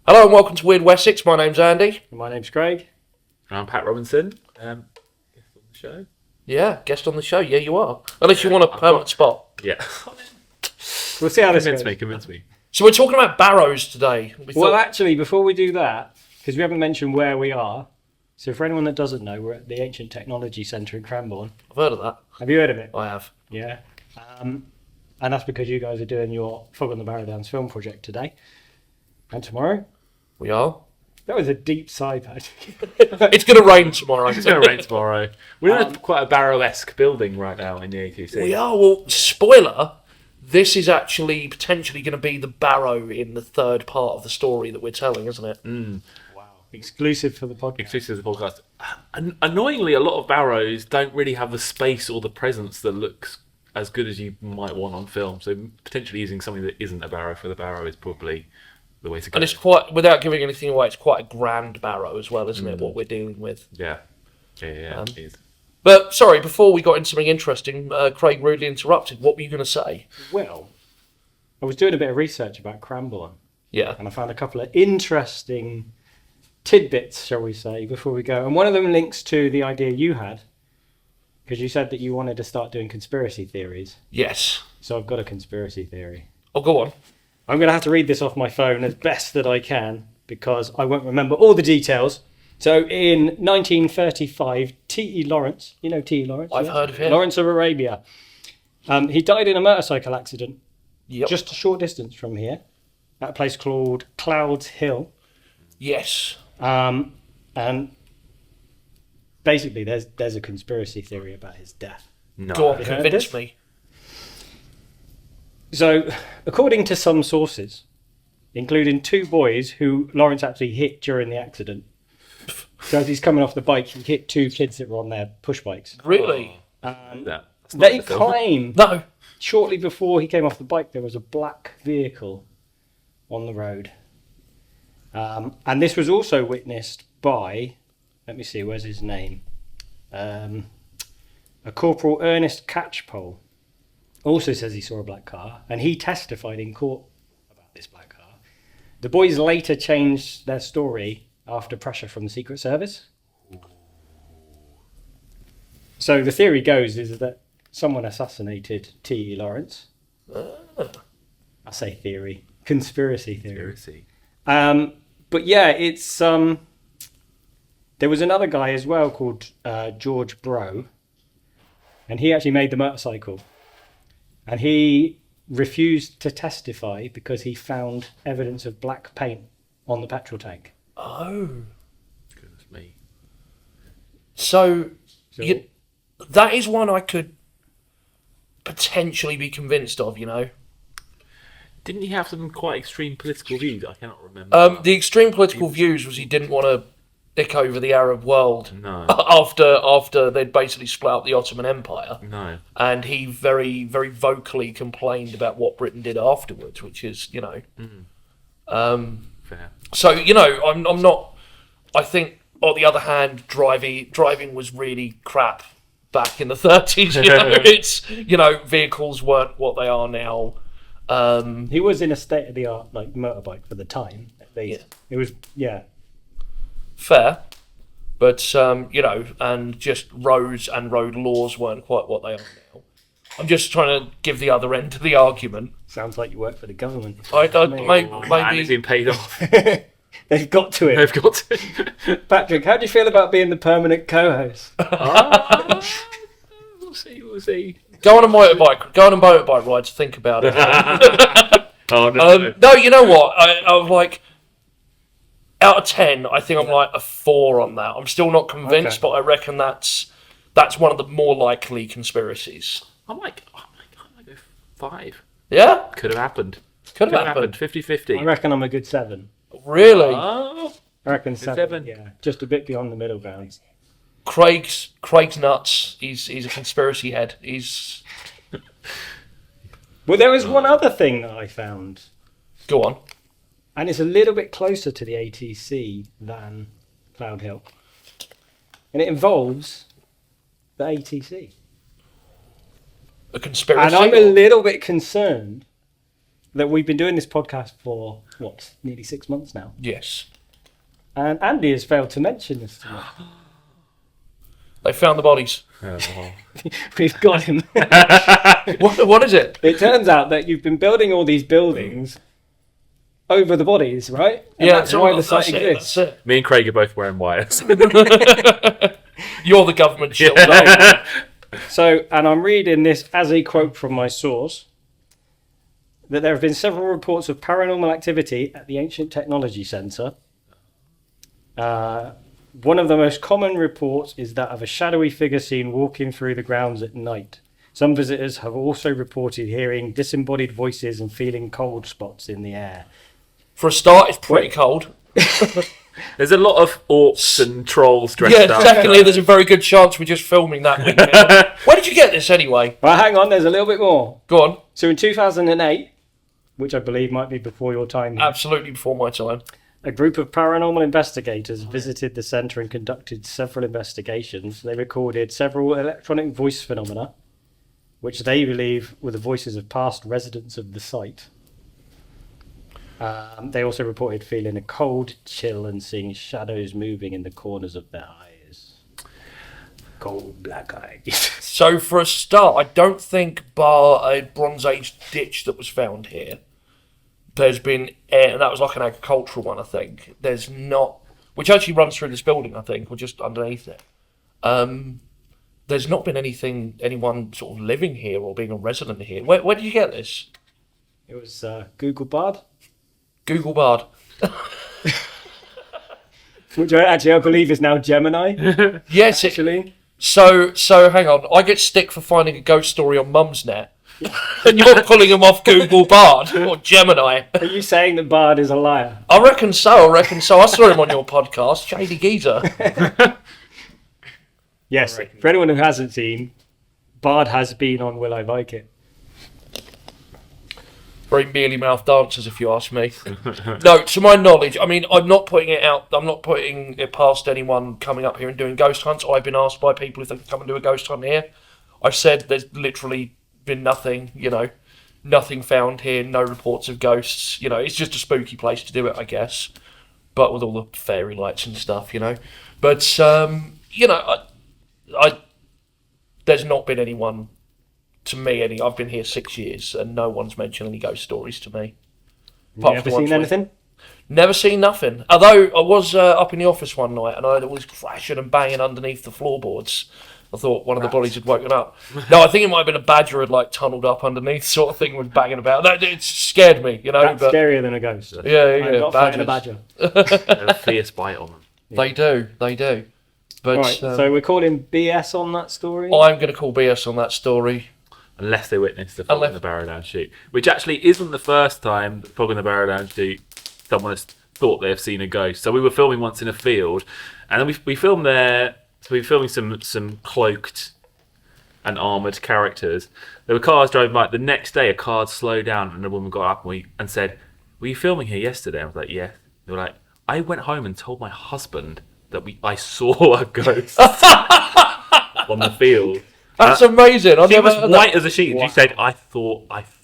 Hello and welcome to Wyrd Wessex. My name's Andy. My name's Craig. I'm Pat Robinson. Guest on the show. Yeah, guest on the show. Yeah, you are. Unless you want a permanent spot. Yeah. We'll see how this goes. Convince me. So we're talking about Barrows today. Well, actually, before we do that, because we haven't mentioned where we are, so for anyone that doesn't know, we're at the Ancient Technology Centre in Cranborne. I've heard of that. Have you heard of it? I have. Yeah. And that's because you guys are doing your Fog on the Barrows film project today and tomorrow. We are. That was a deep sigh, Pat. It's going to rain tomorrow. It's going to rain tomorrow. We're in quite a Barrow-esque building right now in the ATC. We are. Well, spoiler, this is actually potentially going to be the Barrow in the third part of the story that we're telling, isn't it? Mm. Wow. Exclusive for the podcast. Exclusive to the podcast. Annoyingly, a lot of Barrows don't really have the space or the presence that looks as good as you might want on film. So potentially using something that isn't a Barrow for the Barrow is probably the way to go. And it's quite, without giving anything away, it's quite a grand Barrow as well, isn't it, what we're dealing with? Yeah. Yeah, it is. But, sorry, before we got into something interesting, Craig rudely interrupted. What were you going to say? Well, I was doing a bit of research about Cranborne. Yeah. And I found a couple of interesting tidbits, shall we say, before we go. And one of them links to the idea you had, because you said that you wanted to start doing conspiracy theories. Yes. So I've got a conspiracy theory. Oh, go on. I'm going to have to read this off my phone as best that I can, because I won't remember all the details. So in 1935, T.E. Lawrence, you know T.E. Lawrence? I've heard of him. Lawrence of Arabia. He died in a motorcycle accident Yep. just a short distance from here, at a place called Clouds Hill. Yes. And basically, there's a conspiracy theory about his death. No. Go on, Have you heard convince this? me. So, according to some sources, including two boys who Lawrence actually hit during the accident. So as he's coming off the bike, he hit two kids that were on their push bikes. Really? That's not They the film. claim No. shortly before he came off the bike, there was a black vehicle on the road. And this was also witnessed by, let me see, where's his name? A Corporal Ernest Catchpole also says he saw a black car, and he testified in court about this black car. The boys later changed their story after pressure from the Secret Service. So the theory goes is that someone assassinated T.E. Lawrence. I say theory, conspiracy theory. But yeah, it's there was another guy as well called George Bro, and he actually made the motorcycle, and he refused to testify because he found evidence of black paint on the petrol tank. Oh. Goodness me. So that is one I could potentially be convinced of, you know. Didn't he have some quite extreme political views? I cannot remember. The extreme political views was he didn't want to dick over the Arab world No. after they'd basically split up the Ottoman Empire. No. And he very, very vocally complained about what Britain did afterwards, which is, you know. Fair. So, you know, I'm not. I think, on the other hand, driving was really crap back in the 30s. You know, it's, you know, vehicles weren't what they are now. He was in a state of the art like motorbike for the time. At least. Yeah. It was Fair, but you know, and just roads and road laws weren't quite what they are now. I'm just trying to give the other end of the argument. Sounds like you work for the government. And And it's been paid off. They've got to it. They've got to. Patrick, how do you feel about being the permanent co-host? We'll see. Go on a motorbike ride to think about it. Oh, no. No, you know what? I'm like, out of 10, I think I'm like a 4 on that. I'm still not convinced, Okay. but I reckon that's one of the more likely conspiracies. I might go 5. Yeah? Could have happened. Could have happened. 50-50. I reckon I'm a good 7. Really? Oh, I reckon 7. 7. Yeah, just a bit beyond the middle ground. Craig's nuts. He's a conspiracy head. He's... Well, there was one other thing that I found, Go on. and it's a little bit closer to the ATC than Cloud Hill, and it involves the ATC. A conspiracy? And I'm a little bit concerned that we've been doing this podcast for, nearly 6 months now. Yes. And Andy has failed to mention this to me. They found the bodies. We've got him. What is it? It turns out that you've been building all these buildings over the bodies, right? And Yeah, that's why the site exists. That's it. Me and Craig are both wearing wires. You're the government shield. So, and I'm reading this as a quote from my source, that there have been several reports of paranormal activity at the Ancient Technology Centre. One of the most common reports is that of a shadowy figure seen walking through the grounds at night. Some visitors have also reported hearing disembodied voices and feeling cold spots in the air. For a start, it's pretty cold. There's a lot of orcs and trolls dressed Yeah, up. secondly, there's a very good chance we're just filming that weekend. Where did you get this anyway? Well, hang on, there's a little bit more. Go on. So in 2008, which I believe might be before your time here, Absolutely before my time. a group of paranormal investigators visited the centre and conducted several investigations. They recorded several electronic voice phenomena, which they believe were the voices of past residents of the site. They also reported feeling a cold chill and seeing shadows moving in the corners of their eyes. Cold black eyes. So for a start, I don't think bar a Bronze Age ditch that was found here, there's been, and that was like an agricultural one, I think. There's not, which actually runs through this building, I think, or just underneath it. There's not been anyone sort of living here or being a resident here. Where did you get this? It was Google Bard. Google Bard. Which I believe is now Gemini. Yes, Actually. So hang on. I get stick for finding a ghost story on Mumsnet. And you're pulling them off Google Bard or Gemini. Are you saying that Bard is a liar? I reckon so. I saw him on your podcast, Shady Geezer. Yes. For anyone who hasn't seen, Bard has been on Will I Like It. Very mealy-mouthed dancers, if you ask me. No, to my knowledge, I mean, I'm not putting it out. I'm not putting it past anyone coming up here and doing ghost hunts. I've been asked by people if they can come and do a ghost hunt here. I've said there's literally been nothing, nothing found here, no reports of ghosts. It's just a spooky place to do it, I guess. But with all the fairy lights and stuff, But, there's not been anyone, to me, I've been here 6 years and no one's mentioned any ghost stories to me. Never seen anything? Never seen nothing. Although I was up in the office one night and I heard it was crashing and banging underneath the floorboards. I thought one of the bodies had woken up. No, I think it might have been a badger had tunnelled up underneath, sort of thing, was banging about. It scared me, That's scarier than a ghost. Yeah. I'm not fighting a badger. They have a fierce bite on them. Yeah. They do. But Right, so we're calling BS on that story? I'm going to call BS on that story. Unless they witnessed the Fog in the Barrow shoot. Which actually isn't the first time the Fog in the Barrow shoot someone has thought they have seen a ghost. So we were filming once in a field, and then we filmed there. So we were filming some cloaked and armoured characters. There were cars driving by. The next day, a car had slowed down, and a woman got up and said, "Were you filming here yesterday?" I was like, "Yeah." They were like, "I went home and told my husband that I saw a ghost on the field." That's amazing. She was white as a sheet. Wow. She said, I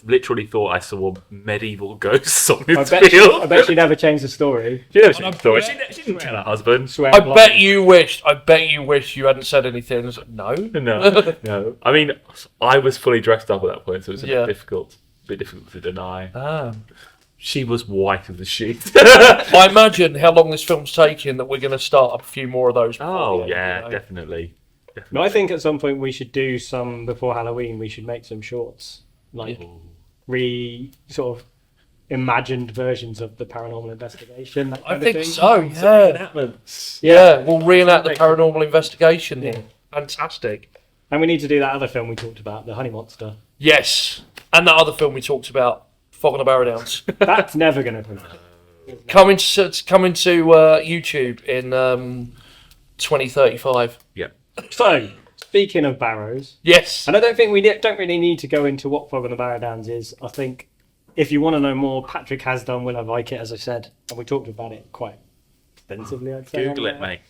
literally thought I saw medieval ghosts on this field. I bet she never changed the story. She never changed the story. She didn't tell her husband. I bet you wish you hadn't said anything. No. No. I mean, I was fully dressed up at that point, so it was a bit difficult to deny. She was white as a sheet. I imagine how long this film's taking that we're going to start up a few more of those. Definitely. No, I think at some point we should do some before Halloween. We should make some shorts, sort of imagined versions of the paranormal investigation. That kind I think of thing. So. Yeah, we'll reenact the paranormal investigation here. Fantastic. And we need to do that other film we talked about, the Honey Monster. Yes, and that other film we talked about, Fog on the Barrow Downs. That's never going to come. Coming to YouTube in 2035. Yeah. So, speaking of barrows, yes, and I don't think we don't really need to go into what Fog on the Barrow Downs is. I think if you want to know more, Patrick has done Will I Like It, as I said, and we talked about it quite extensively. I'd say. Google it, mate.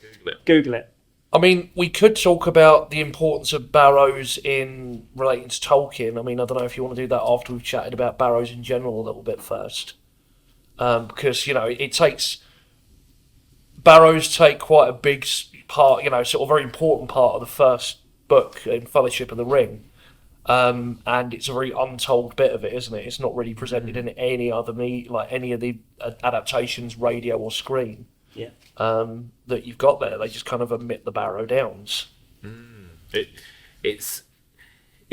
Google it. I mean, we could talk about the importance of barrows in relating to Tolkien. I mean, I don't know if you want to do that after we've chatted about barrows in general a little bit first. Because, barrows take quite a big part, sort of very important part of the first book in Fellowship of the Ring. And it's a very untold bit of it, isn't it? It's not really presented in any other any of the adaptations, radio or screen. Yeah. That you've got there. They just kind of omit the Barrow Downs. It's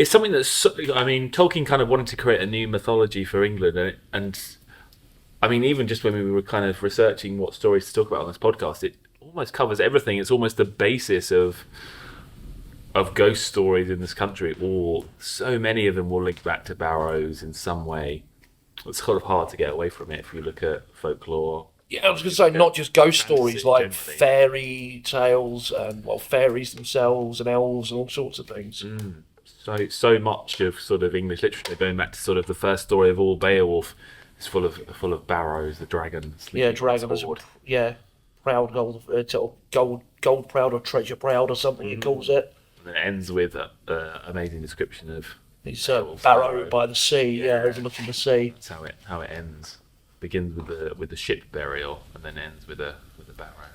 something that's. I mean, Tolkien kind of wanted to create a new mythology for England, and I mean, even just when we were kind of researching what stories to talk about on this podcast, it almost covers everything. It's almost the basis of ghost stories in this country. So many of them will link back to barrows in some way. It's kind of hard to get away from it if you look at folklore. Yeah, I was going to say, not just ghost stories, like generally. fairy tales and, fairies themselves and elves and all sorts of things. So much of sort of English literature, going back to sort of the first story of all, Beowulf, is full of barrows, the dragon. Yeah, dragon as proud gold proud or treasure proud or something he calls it. And it ends with an amazing description of He's barrow by the sea, overlooking the sea. That's how it ends. Begins with the ship burial and then ends with a barrow.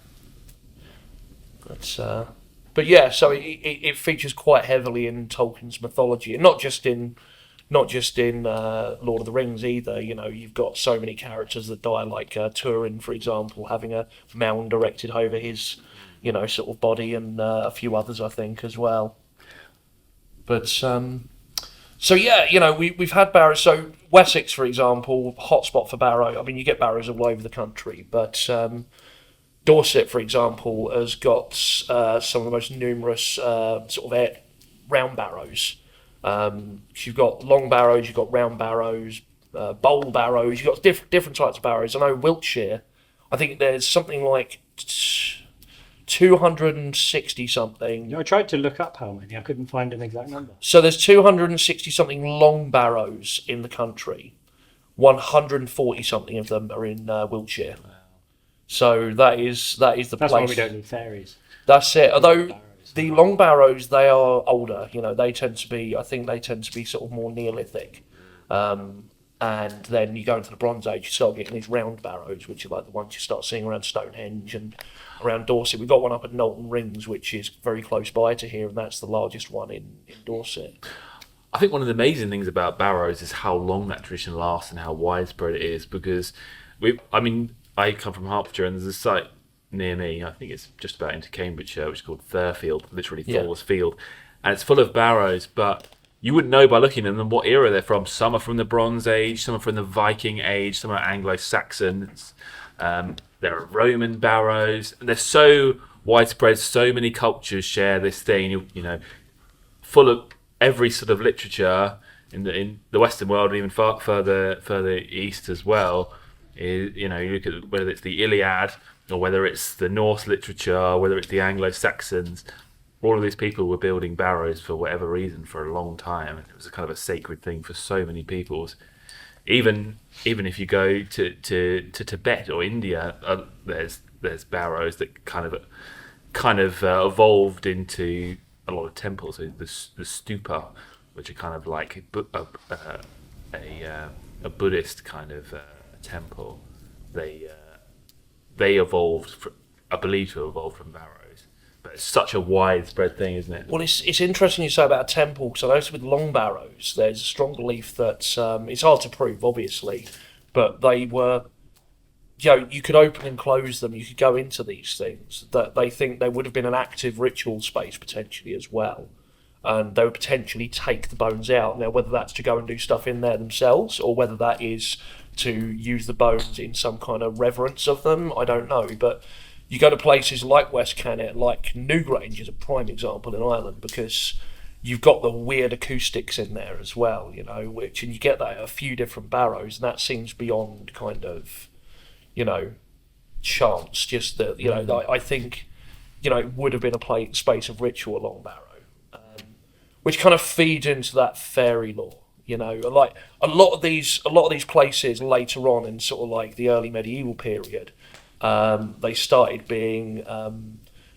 But yeah, so it features quite heavily in Tolkien's mythology, and not just in Lord of the Rings either. You've got so many characters that die, like Turin, for example, having a mound erected over his, sort of body, and a few others, I think, as well. But so yeah, we've had barrows. So Wessex, for example, hotspot for barrow. I mean, you get barrows all over the country, but Dorset, for example, has got some of the most numerous sort of round barrows. You've got long barrows, you've got round barrows, bowl barrows. You've got different types of barrows. I know Wiltshire, I think there's something like 260 something. I tried to look up how many. I couldn't find an exact number. So there's 260 something long barrows in the country. 140 something of them are in Wiltshire. Wow. So that is the place. That's why we don't need fairies. That's it. Although the long barrows, they are older. They tend to be sort of more Neolithic. And then you go into the Bronze Age, you start getting these round barrows, which are like the ones you start seeing around Stonehenge and around Dorset. We've got one up at Knowlton Rings, which is very close by to here, and that's the largest one in Dorset. I think one of the amazing things about barrows is how long that tradition lasts and how widespread it is, because I come from Hertfordshire, and there's a site near me, I think it's just about into Cambridgeshire, which is called Thurfield, literally Thor's Field, and it's full of barrows, but you wouldn't know by looking at them what era they're from. Some are from the Bronze Age, some are from the Viking Age, some are Anglo-Saxon. There are Roman barrows. They're so widespread. So many cultures share this thing. Full of every sort of literature in the Western world, and even further east as well. You look at whether it's the Iliad or whether it's the Norse literature, whether it's the Anglo-Saxons. All of these people were building barrows for whatever reason for a long time, and it was a kind of a sacred thing for so many peoples. Even if you go to Tibet or India, there's barrows that kind of evolved into a lot of temples. So the stupa, which are kind of like a Buddhist kind of temple, they evolved, I believe, to evolve from barrows. But it's such a widespread thing, isn't it? Well, it's interesting you say about a temple, because I noticed with long barrows, there's a strong belief that it's hard to prove, obviously, but they were, you could open and close them, you could go into these things, that they think there would have been an active ritual space potentially as well, and they would potentially take the bones out. Now, whether that's to go and do stuff in there themselves, or whether that is to use the bones in some kind of reverence of them, I don't know, but you go to places like West Cannet, like Newgrange is a prime example in Ireland, because you've got the weird acoustics in there as well, and you get that at a few different barrows, and that seems beyond kind of, chance. Just that, I think, it would have been a space of ritual along Barrow, which kind of feeds into that fairy lore. Like a lot of these places later on in sort of like the early medieval period. They started being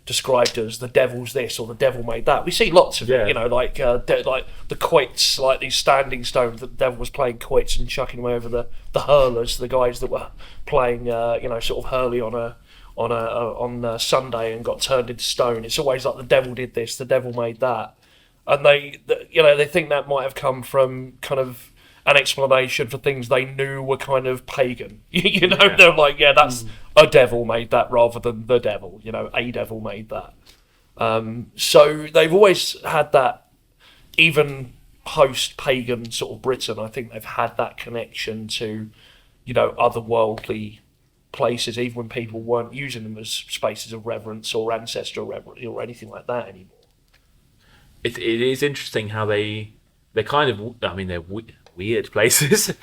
described as the devil's this or the devil made that. We see lots of it, like the quoits, like these standing stones that the devil was playing quoits and chucking them over the hurlers, the guys that were playing, sort of hurley on Sunday and got turned into stone. It's always like the devil did this, the devil made that, and they think that might have come from kind of an explanation for things they knew were kind of pagan. They're like, that's a devil made that rather than the devil. A devil made that. So they've always had that, even post-pagan sort of Britain. I think they've had that connection to, otherworldly places, even when people weren't using them as spaces of reverence or ancestral reverence or anything like that anymore. It is interesting how they're kind of, they're weird places.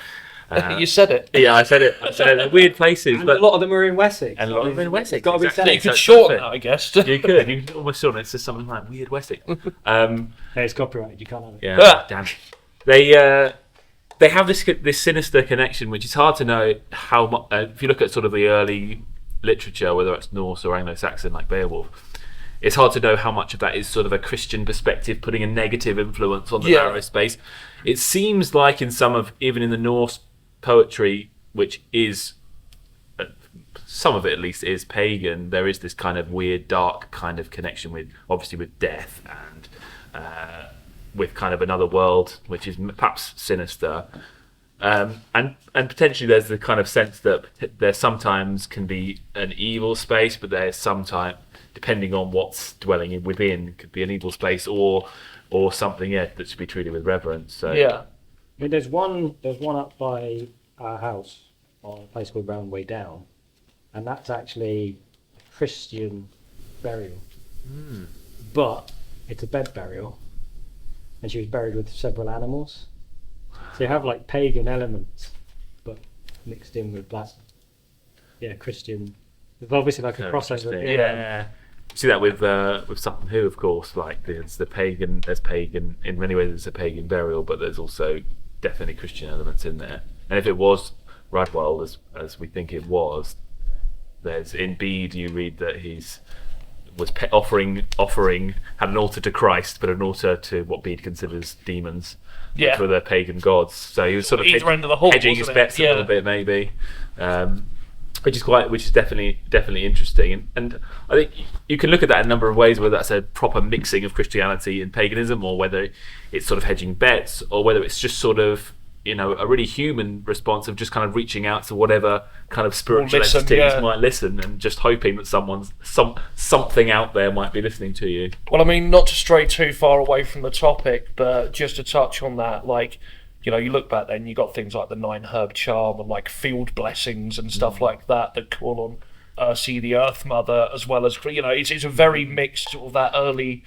You said it. Yeah, I said it. They're weird places, and but a lot of them are in Wessex. And a lot of them are in Wessex. Got to be said. You could shorten that, I guess. You could almost shorten it to something like Wyrd Wessex. It's copyrighted. You can't have it. Yeah, damn. They have this sinister connection, which is hard to know how much. If you look at sort of the early literature, whether it's Norse or Anglo-Saxon, like Beowulf, it's hard to know how much of that is sort of a Christian perspective, putting a negative influence on the Barrow space. It seems like in even in the Norse poetry, which is some of it at least is pagan, there is this kind of weird, dark kind of connection with death and with kind of another world, which is perhaps sinister. And potentially there's the kind of sense that there sometimes can be an evil space, but there's sometimes, depending on what's dwelling within, could be an evil space or something that should be treated with reverence. So there's one up by our house on a place called Round Way Down, and that's actually a Christian burial, but it's a bed burial, and she was buried with several animals. So you have like pagan elements, but mixed in with black, Christian. There's obviously like a crossover. Yeah. See that with Sutton Hoo, of course. Like there's pagan in many ways. It's a pagan burial, but there's also definitely Christian elements in there. And if it was Radwald, as we think it was, there's in Bede you read that was offering had an altar to Christ, but an altar to what Bede considers demons, which were their pagan gods. So he was sort of hedging his bets a little bit, maybe. Which is definitely interesting, and I think you can look at that in a number of ways, whether that's a proper mixing of Christianity and paganism, or whether it's sort of hedging bets, or whether it's just sort of a really human response of just kind of reaching out to whatever kind of spiritual entities might listen, and just hoping that something out there might be listening to you. Well, I mean, not to stray too far away from the topic, but just to touch on that, like. You look back then, you got things like the 9 herb charm and like field blessings and stuff like that call on Ursi the Earth Mother, as well as it's a very mixed sort of that early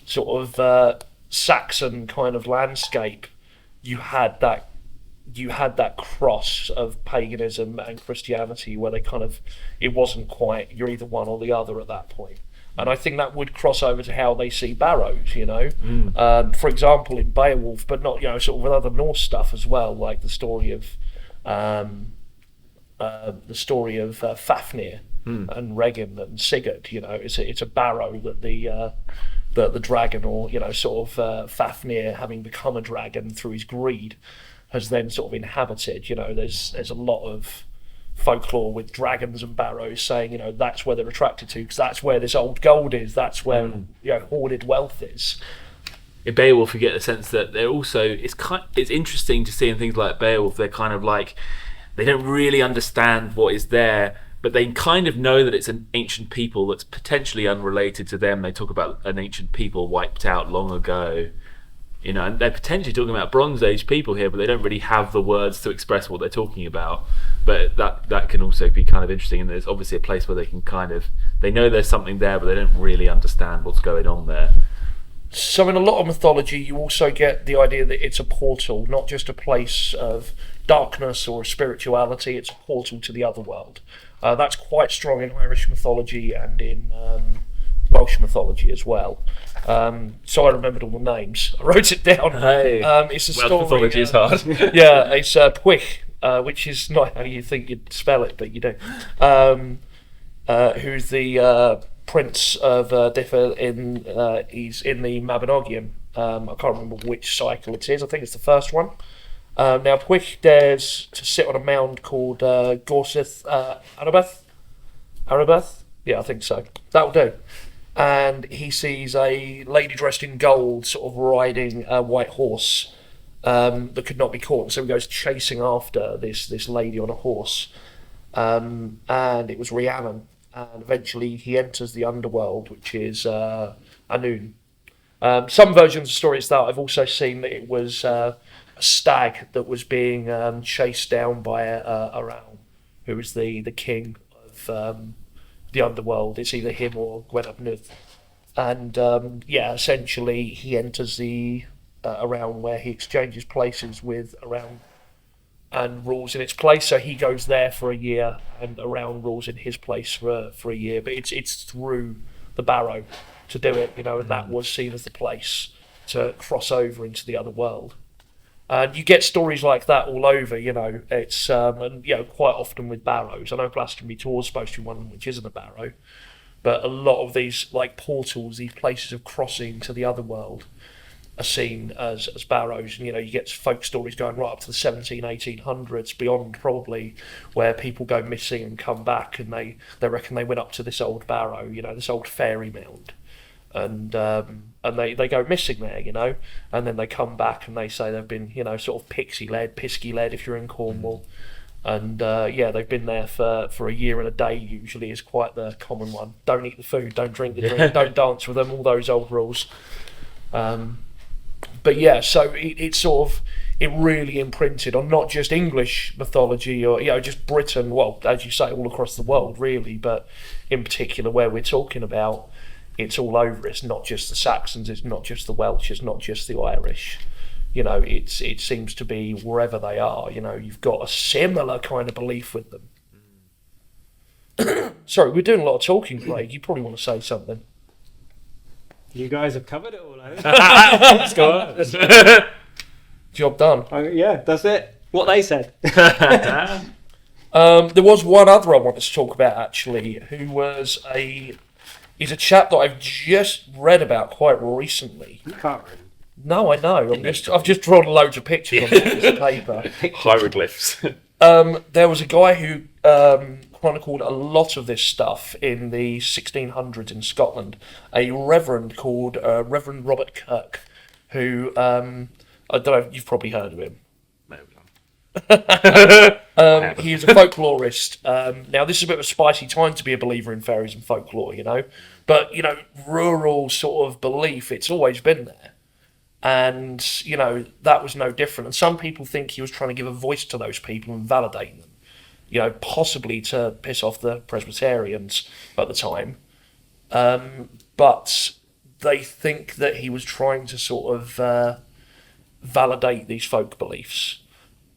sort of Saxon kind of landscape. You had that cross of paganism and Christianity where it wasn't quite, you're either one or the other at that point. And I think that would cross over to how they see Barrows, for example, in Beowulf, but not, sort of with other Norse stuff as well, like the story of Fafnir and Regin and Sigurd. It's a barrow that the dragon, or Fafnir, having become a dragon through his greed, has then sort of inhabited. There's a lot of folklore with dragons and barrows saying, that's where they're attracted to, because that's where this old gold is, that's where hoarded wealth is. In Beowulf, you get the sense that they're also, it's interesting to see in things like Beowulf, they're kind of like, they don't really understand what is there, but they kind of know that it's an ancient people that's potentially unrelated to them. They talk about an ancient people wiped out long ago, and they're potentially talking about Bronze Age people here, but they don't really have the words to express what they're talking about. But that can also be kind of interesting, and there's obviously a place where they can they know there's something there, but they don't really understand what's going on there. So in a lot of mythology, you also get the idea that it's a portal, not just a place of darkness or spirituality, it's a portal to the other world. That's quite strong in Irish mythology and in Welsh mythology as well. So I remembered all the names. I wrote it down. Hey, it's a Welsh story. Mythology is hard. It's Pwyll, which is not how you think you'd spell it, but you do. Who's the prince of Differ he's in the Mabinogion. I can't remember which cycle it is. I think it's the first one. Now Pwyll dares to sit on a mound called Gorseth Arabeth. Yeah, I think so. That'll do. And he sees a lady dressed in gold sort of riding a white horse that could not be caught. So he goes chasing after this lady on a horse. And it was Rhiannon. And eventually he enters the underworld, which is Anun. Some versions of stories that I've also seen that it was a stag that was being chased down by a Raoul, who was the king of the underworld. It's either him or Gwenabnuth. And essentially he enters the around where he exchanges places with Around and rules in its place. So he goes there for a year, and Around rules in his place for a year. But it's through the Barrow to do it, and that was seen as the place to cross over into the other world. And you get stories like that all over, It's quite often with barrows. I know Glastonbury Tor is supposed to be one which isn't a barrow, but a lot of these like portals, these places of crossing to the other world, are seen as barrows. And you get folk stories going right up to the 1800s, beyond probably, where people go missing and come back, and they reckon they went up to this old barrow, this old fairy mound. And they go missing there, and then they come back and they say they've been, sort of pisky-led if you're in Cornwall. And they've been there for a year and a day, usually, is quite the common one. Don't eat the food, don't drink the drink, don't dance with them, all those old rules. But yeah, so it sort of, it really imprinted on not just English mythology or, just Britain, well, as you say, all across the world, really, but in particular where we're talking about, it's all over. It's not just the Saxons, it's not just the Welsh, it's not just the Irish. It seems to be wherever they are, you've got a similar kind of belief with them. Sorry, we're doing a lot of talking, Craig. You probably want to say something. You guys have covered it all, Let's go on. Job done. Yeah, that's it. What they said. There was one other I wanted to talk about, actually, who was he's a chap that I've just read about quite recently. You can't read. No, I know. I've just drawn loads of pictures on this piece of paper. Hieroglyphs. There was a guy who chronicled a lot of this stuff in the 1600s in Scotland. A reverend called Reverend Robert Kirk, who I don't know. You've probably heard of him. He is a folklorist. Now, this is a bit of a spicy time to be a believer in fairies and folklore, But, rural sort of belief, it's always been there. And, that was no different. And some people think he was trying to give a voice to those people and validate them. Possibly to piss off the Presbyterians at the time. But they think that he was trying to sort of validate these folk beliefs.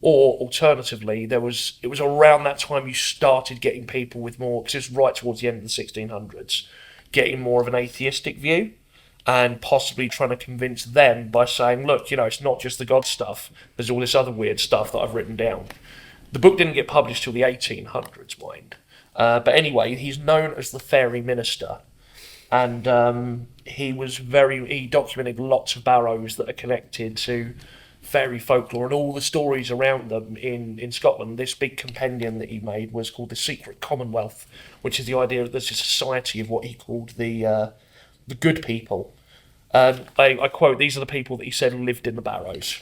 Or alternatively, it was around that time you started getting people with more, because it's right towards the end of the 1600s, getting more of an atheistic view, and possibly trying to convince them by saying, look, it's not just the God stuff, there's all this other weird stuff that I've written down. The book didn't get published till the 1800s, mind. But anyway, he's known as the fairy minister, and he documented lots of barrows that are connected to fairy folklore and all the stories around them in Scotland. This big compendium that he made was called The Secret Commonwealth, which is the idea that there's a society of what he called the good people. I quote, these are the people that he said lived in the barrows.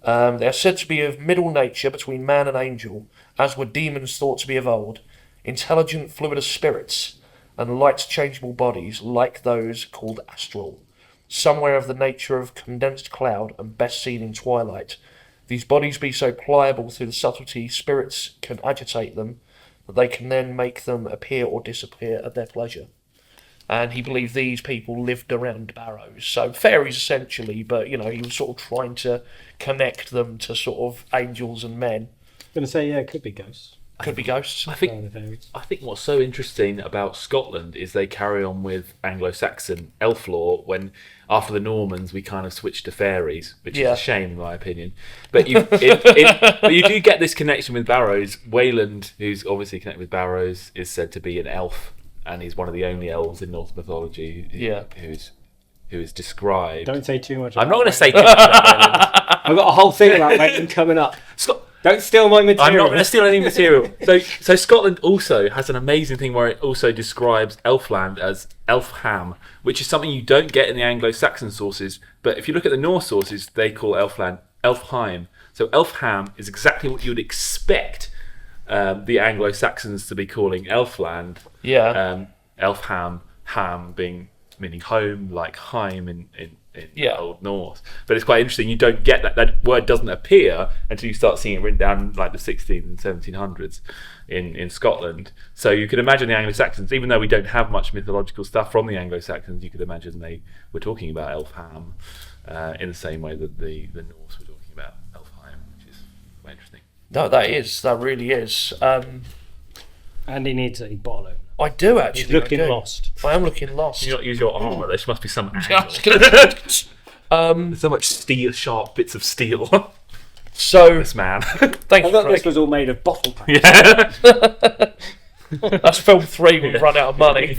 They are said to be of middle nature between man and angel, as were demons thought to be of old, intelligent fluidous spirits, and light changeable bodies like those called astral. Somewhere of the nature of condensed cloud and best seen in twilight. These bodies be so pliable through the subtlety spirits can agitate them, that they can then make them appear or disappear at their pleasure. And he believed these people lived around barrows. So fairies essentially, but he was sort of trying to connect them to sort of angels and men. I'm going to say, it could be ghosts. Could be ghosts. I think what's so interesting about Scotland is they carry on with Anglo-Saxon elf lore when, after the Normans, we kind of switched to fairies, which is a shame in my opinion. But you do get this connection with barrows. Wayland, who's obviously connected with barrows, is said to be an elf. and he's one of the only elves in Norse mythology who is described. Don't say too much. I'm not going to say too much about Weyland. I've got a whole thing about Weyland coming up. Don't steal my material. I'm not going to steal any material. So Scotland also has an amazing thing where it also describes Elfland as Elfham, which is something you don't get in the Anglo-Saxon sources. But if you look at the Norse sources, they call Elfland Elfheim. So Elfham is exactly what you would expect the Anglo-Saxons to be calling Elfland. Yeah. Elfham, ham meaning home, like Heim in Old Norse. But it's quite interesting. You don't get that. That word doesn't appear until you start seeing it written down in like the 1600s and 1700s in Scotland. So you could imagine the Anglo-Saxons, even though we don't have much mythological stuff from the Anglo-Saxons, you could imagine they were talking about Elfham in the same way that the Norse were talking about Elfheim, which is quite interesting. No, that really is. And he needs a bottle opener. I do actually. He's looking lost. I am looking lost. Can you not use your armour? There must be some angle. There's There's so much steel, sharp bits of steel. So, This man. thank I you, thought Craig. this was all made of bottle packs. Yeah. That's film 3. We've run out of money.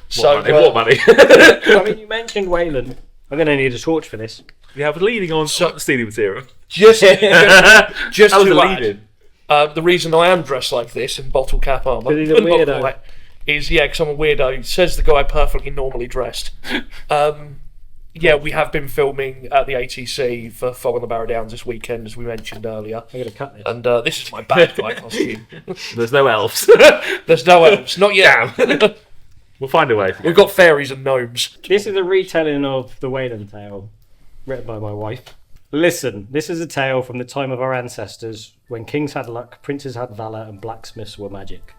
So, What money? I mean, you mentioned Weyland. I'm going to need a torch for this. Yeah, I was leading on stealing material. just That was to a add, lead-in. the reason I am dressed like this in bottle cap armour 'Cause he's a weirdo. quite, is because I'm a weirdo. Says the guy perfectly normally dressed. We have been filming at the ATC for Fog on the Barrow Downs this weekend, as we mentioned earlier. I'm going to cut this. And this is my bad guy costume. There's no elves. There's no elves, not yet. We'll find a way. We've got fairies and gnomes. This is a retelling of the Weyland tale, written by my wife. Listen, this is a tale from the time of our ancestors, when kings had luck, princes had valour, and blacksmiths were magic.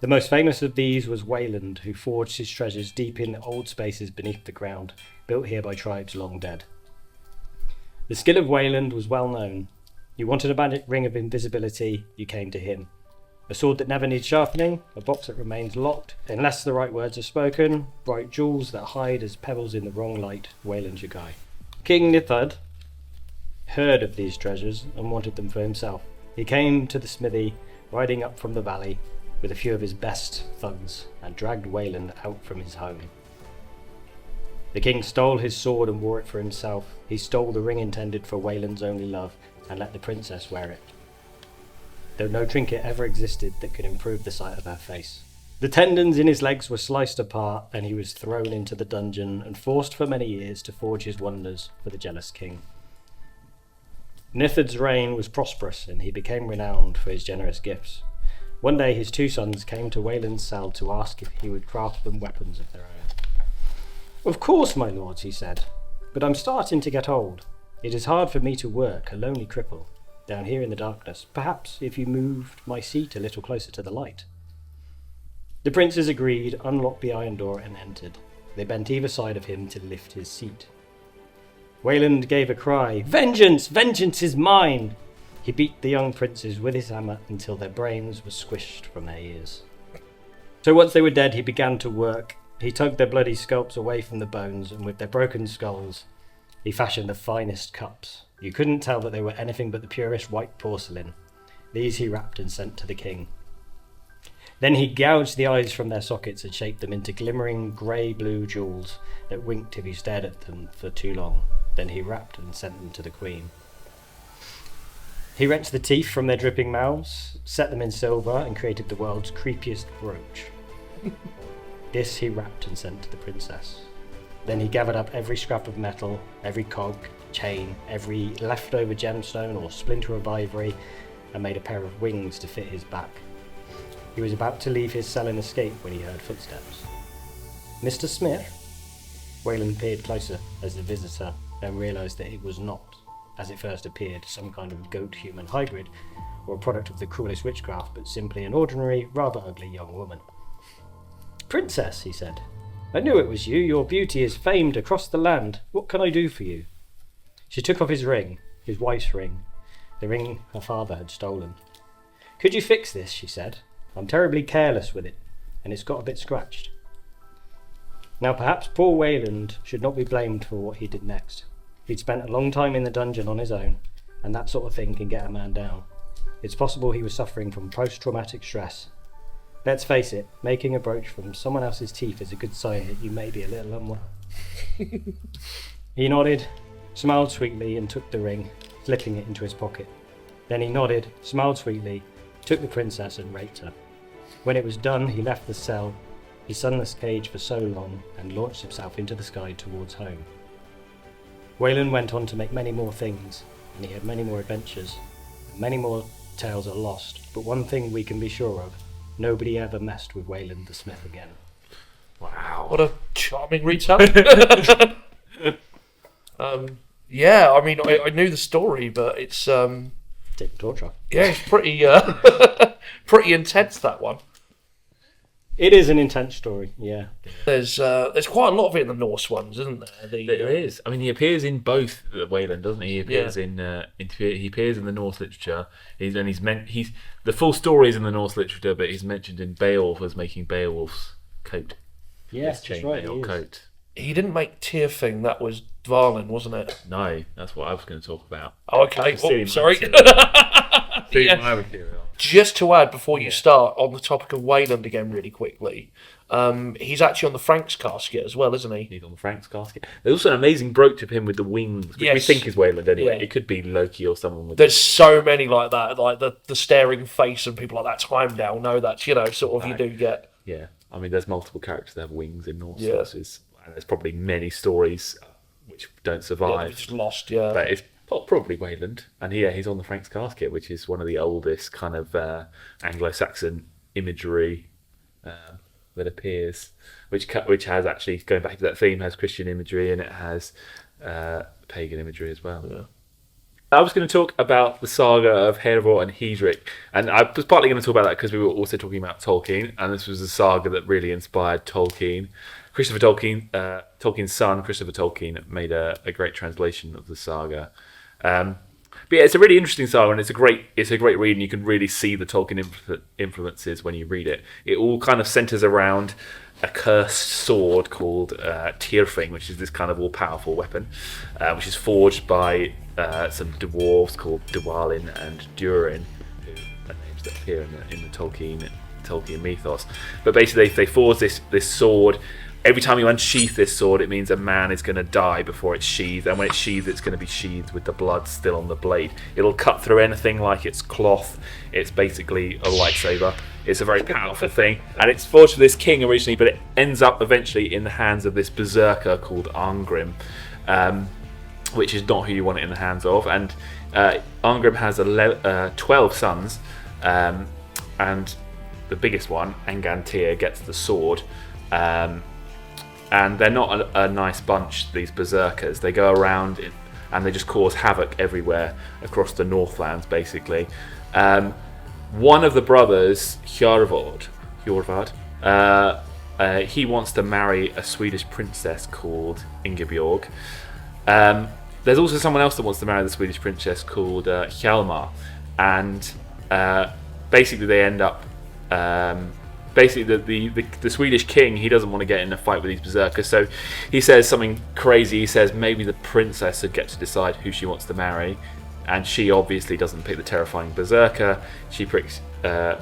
The most famous of these was Wayland, who forged his treasures deep in the old spaces beneath the ground, built here by tribes long dead. The skill of Wayland was well known. You wanted a magic ring of invisibility, you came to him. A sword that never needs sharpening, a box that remains locked, unless the right words are spoken, bright jewels that hide as pebbles in the wrong light, Wayland's your guy. King Nithud heard of these treasures and wanted them for himself. He came to the smithy, riding up from the valley, with a few of his best thugs, and dragged Weyland out from his home. The king stole his sword and wore it for himself. He stole the ring intended for Weyland's only love, and let the princess wear it, though no trinket ever existed that could improve the sight of her face. The tendons in his legs were sliced apart, and he was thrown into the dungeon and forced for many years to forge his wonders for the jealous king. Nithud's reign was prosperous, and he became renowned for his generous gifts. One day his two sons came to Weyland's cell to ask if he would craft them weapons of their own. "Of course, my lords," he said, "but I'm starting to get old. It is hard for me to work, a lonely cripple, down here in the darkness. Perhaps if you moved my seat a little closer to the light." The princes agreed, unlocked the iron door, and entered. They bent either side of him to lift his seat. Weyland gave a cry, "Vengeance! Vengeance is mine!" He beat the young princes with his hammer until their brains were squished from their ears. So once they were dead, he began to work. He tugged their bloody scalps away from the bones, and with their broken skulls, he fashioned the finest cups. You couldn't tell that they were anything but the purest white porcelain. These he wrapped and sent to the king. Then he gouged the eyes from their sockets and shaped them into glimmering grey-blue jewels that winked if you stared at them for too long. Then he wrapped and sent them to the queen. He wrenched the teeth from their dripping mouths, set them in silver, and created the world's creepiest brooch. This he wrapped and sent to the princess. Then he gathered up every scrap of metal, every cog, chain, every leftover gemstone or splinter of ivory, and made a pair of wings to fit his back. He was about to leave his cell and escape when he heard footsteps. "Mr. Smith?" Weyland peered closer as the visitor, and realised that it was not, as it first appeared, some kind of goat-human hybrid, or a product of the cruelest witchcraft, but simply an ordinary, rather ugly young woman. "Princess," he said, "I knew it was you. Your beauty is famed across the land. What can I do for you?" She took off his ring, his wife's ring, the ring her father had stolen. "Could you fix this?" she said. "I'm terribly careless with it, and it's got a bit scratched." Now perhaps poor Weyland should not be blamed for what he did next. He'd spent a long time in the dungeon on his own, and that sort of thing can get a man down. It's possible he was suffering from post-traumatic stress. Let's face it, making a brooch from someone else's teeth is a good sign that you may be a little unwell. He nodded, smiled sweetly, and took the ring, slipping it into his pocket. Then he nodded, smiled sweetly, took the princess and raped her. When it was done, he left the cell, his sunless cage for so long, and launched himself into the sky towards home. Wayland went on to make many more things, and he had many more adventures, and many more tales are lost, but one thing we can be sure of, nobody ever messed with Weyland the Smith again. Wow. What a charming retelling. Yeah, I mean, I knew the story, but it's Didn't torture. yeah, it's pretty pretty intense, that one. It is an intense story, yeah. There's quite a lot of it in the Norse ones, isn't there? There is. I mean, he appears in both Wayland, doesn't he? He appears he appears in the Norse literature. He's the full story is in the Norse literature, but he's mentioned in Beowulf as making Beowulf's coat. Yes, His that's chain right. mail coat. He didn't make Tyrfing, that was Dvalin, wasn't it? No, that's what I was going to talk about. Oh, okay. Silly Oh, sorry. Yeah. My material. Just to add, before you start, on the topic of Wayland again really quickly, he's actually on the Frank's casket as well, isn't he? He's on the Frank's casket. There's also an amazing brooch of him with the wings, which we Yes. think is Wayland anyway. Yeah. It could be Loki or someone with There's so many like that, like the staring face and people like that. Heimdall, no, that's, sort of, you do get. Yeah, I mean, there's multiple characters that have wings in Norse Yeah. sources, and there's probably many stories which don't Yeah, survive. just lost, yeah. But it's probably Wayland, and he's on the Frank's casket, which is one of the oldest kind of Anglo-Saxon imagery that appears, which has actually, going back to that theme, has Christian imagery and it has pagan imagery as well. Yeah. I was going to talk about the saga of Hervor and Hedric, and I was partly going to talk about that because we were also talking about Tolkien, and this was a saga that really inspired Tolkien. Christopher Tolkien, Tolkien's son, Christopher Tolkien, made a great translation of the saga. But yeah, it's a really interesting saga, and it's a great read, and you can really see the Tolkien influences when you read it. It all kind of centers around a cursed sword called Tyrfing, which is this kind of all-powerful weapon, which is forged by some dwarves called Dwalin and Durin, who are names that appear in the Tolkien mythos. But basically, they forge this sword. Every time you unsheath this sword, it means a man is going to die before it's sheathed, and when it's sheathed, it's going to be sheathed with the blood still on the blade. It'll cut through anything like it's cloth. It's basically a lightsaber. It's a very powerful thing, and it's forged for this king originally, but it ends up eventually in the hands of this berserker called Arngrim, which is not who you want it in the hands of. And Arngrim has 12 sons, and the biggest one, Angantyr, gets the sword. And they're not a nice bunch, these berserkers. They go around and they just cause havoc everywhere across the Northlands, basically. One of the brothers, Hjorvard, he wants to marry a Swedish princess called Ingebjorg. There's also someone else that wants to marry the Swedish princess called Hjalmar. And basically they end up... Basically, the Swedish king, he doesn't want to get in a fight with these berserkers, so he says something crazy. He says maybe the princess should get to decide who she wants to marry, and she obviously doesn't pick the terrifying berserker. She picks Hjalmar,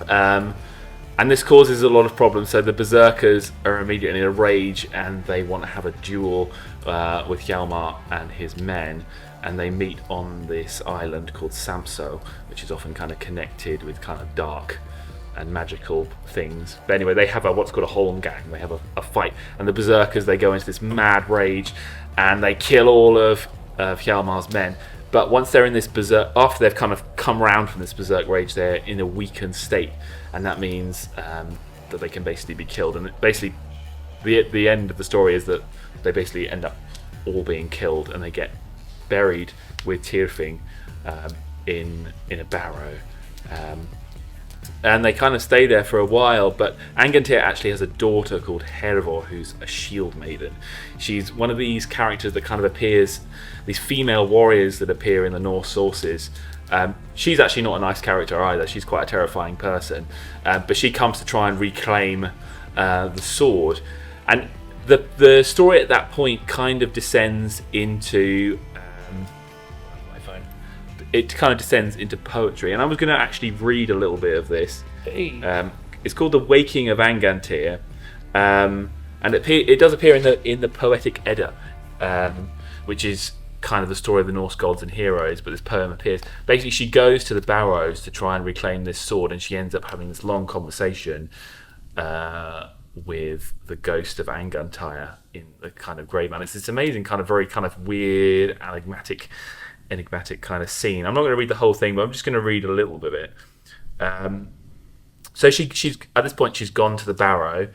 and this causes a lot of problems. So the berserkers are immediately in a rage, and they want to have a duel with Hjalmar and his men. And they meet on this island called Samso, which is often kind of connected with kind of dark and magical things. But anyway, they have what's called a Holmgang. They have a fight, and the berserkers, they go into this mad rage, and they kill all of Hjalmar's men. But once they're in this berserk, after they've kind of come round from this berserk rage, they're in a weakened state, and that means that they can basically be killed. And basically, the end of the story is that they basically end up all being killed, and they get buried with Tyrfing in a barrow, and they kind of stay there for a while. But Angantyr actually has a daughter called Hervor, who's a shield maiden. She's one of these characters that kind of appears, these female warriors that appear in the Norse sources. She's actually not a nice character either. She's quite a terrifying person, but she comes to try and reclaim the sword, and the story at that point kind of descends into it kind of descends into poetry, and I was going to actually read a little bit of this. Hey. It's called The Waking of Angantýr, and it does appear in the Poetic Edda, which is kind of the story of the Norse gods and heroes, but this poem appears. Basically, she goes to the Barrows to try and reclaim this sword, and she ends up having this long conversation with the ghost of Angantýr in the kind of grave mound. It's this amazing kind of very kind of weird, enigmatic kind of scene. I'm not going to read the whole thing, but I'm just going to read a little bit of it. So she's at this point she's gone to the Barrow,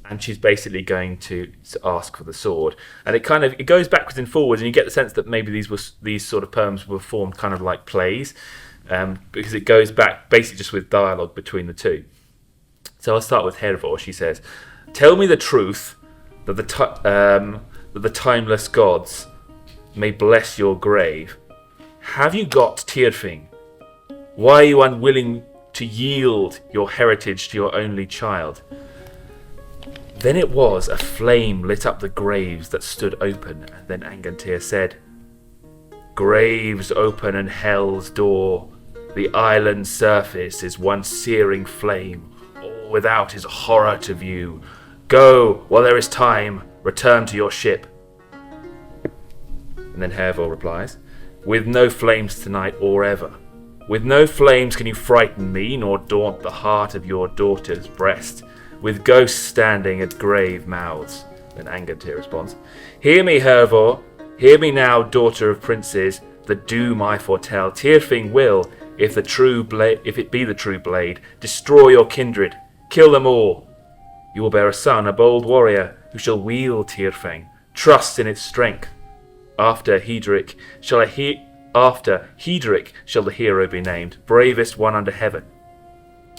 and she's basically going to ask for the sword. And it goes backwards and forwards, and you get the sense that maybe these sort of poems were formed kind of like plays, because it goes back basically just with dialogue between the two. So I'll start with Hervor. She says, "Tell me the truth, that the timeless gods may bless your grave. Have you got Tyrfing? Why are you unwilling to yield your heritage to your only child?" Then it was a flame lit up the graves that stood open, and then Angantýr said, "Graves open and hell's door. The island's surface is one searing flame. All without is horror to view. Go, while there is time, return to your ship." And then Hervor replies, "With no flames tonight or ever. With no flames can you frighten me, nor daunt the heart of your daughter's breast. With ghosts standing at grave mouths." Then Angantýr responds, "Hear me, Hervor. Hear me now, daughter of princes. The doom I foretell. Tyrfing will, if it be the true blade, destroy your kindred, kill them all. You will bear a son, a bold warrior, who shall wield Tyrfing, trust in its strength. After Hedric shall the hero be named, bravest one under heaven."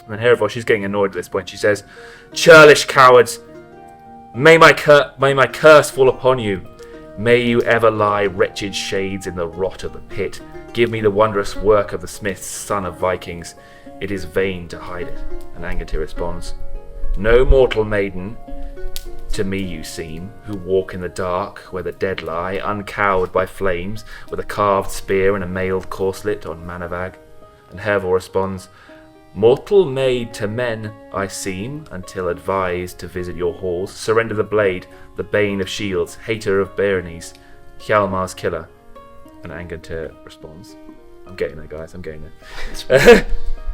And then Hervor, she's getting annoyed at this point. She says, "Churlish cowards, may my curse fall upon you. May you ever lie wretched shades in the rot of the pit. Give me the wondrous work of the smiths, son of Vikings. It is vain to hide it." And Angantýr responds, "No mortal maiden to me you seem, who walk in the dark where the dead lie, uncowed by flames, with a carved spear and a mailed corslet on Manavag." And Hervor responds, "Mortal maid to men I seem, until advised to visit your halls. Surrender the blade, the bane of shields, hater of Berenice, Hjalmar's killer." And Angantýr responds, I'm getting there, guys, I'm getting there.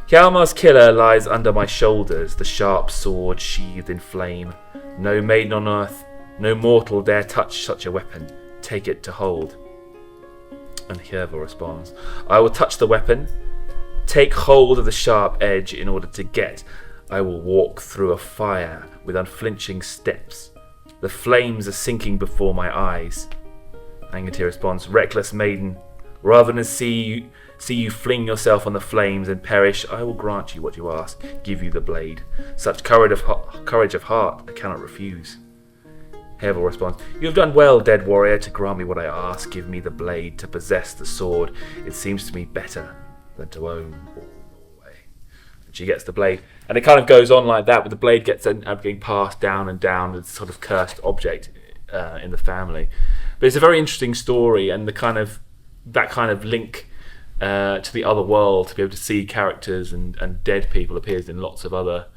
"Hjalmar's killer lies under my shoulders, the sharp sword sheathed in flame. No maiden on earth, no mortal dare touch such a weapon. Take it to hold." And Hervor responds, "I will touch the weapon. Take hold of the sharp edge in order to get. I will walk through a fire with unflinching steps. The flames are sinking before my eyes." Angantýr responds, "Reckless maiden, rather than see you fling yourself on the flames and perish, I will grant you what you ask, give you the blade. Such courage of heart I cannot refuse." Hervor responds, "You have done well, dead warrior, to grant me what I ask. Give me the blade to possess the sword. It seems to me better than to own all Norway." And she gets the blade, and it kind of goes on like that, but the blade gets getting passed down and down as sort of cursed object in the family. But it's a very interesting story, and that kind of link to the other world, to be able to see characters and dead people appears in lots of other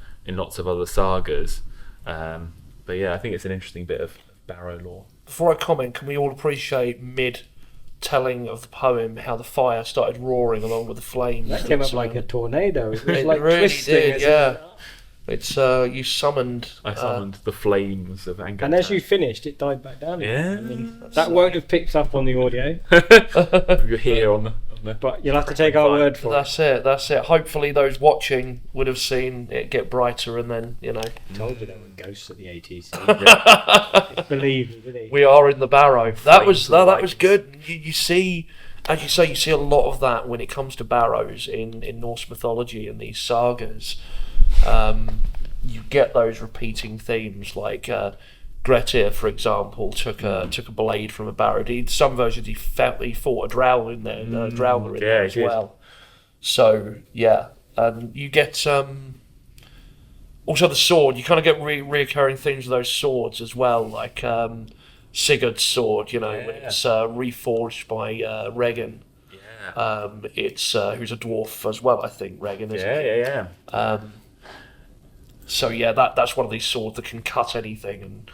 sagas. But yeah, I think it's an interesting bit of Barrow lore. Before I comment, can we all appreciate mid-telling of the poem how the fire started roaring along with the flames? That came up like a tornado. It was It like really twisting. did, yeah. It's you summoned. I summoned the flames of Angantýr. And as you finished, it died back down. Yeah. I mean, that won't have picked up on the audio, You're here on the but you'll have to take our word for it. That's it. Hopefully, those watching would have seen it get brighter, and then I told you there were ghosts at the ATC. Believe me, didn't he? we are in the Barrow. That was Flames. good. You see, as you say, you see a lot of that when it comes to barrows in Norse mythology and these sagas. You get those repeating themes, like Grettir, for example, took a blade from a barrow. Some versions he fought a drow in there, drowner in there as well. So yeah, and you get also the sword. You kind of get reoccurring themes of those swords as well, like Sigurd's sword. When it's reforged by Regan. It's who's a dwarf as well, I think, Regan, isn't he? Yeah. So yeah, that's one of these swords that can cut anything, and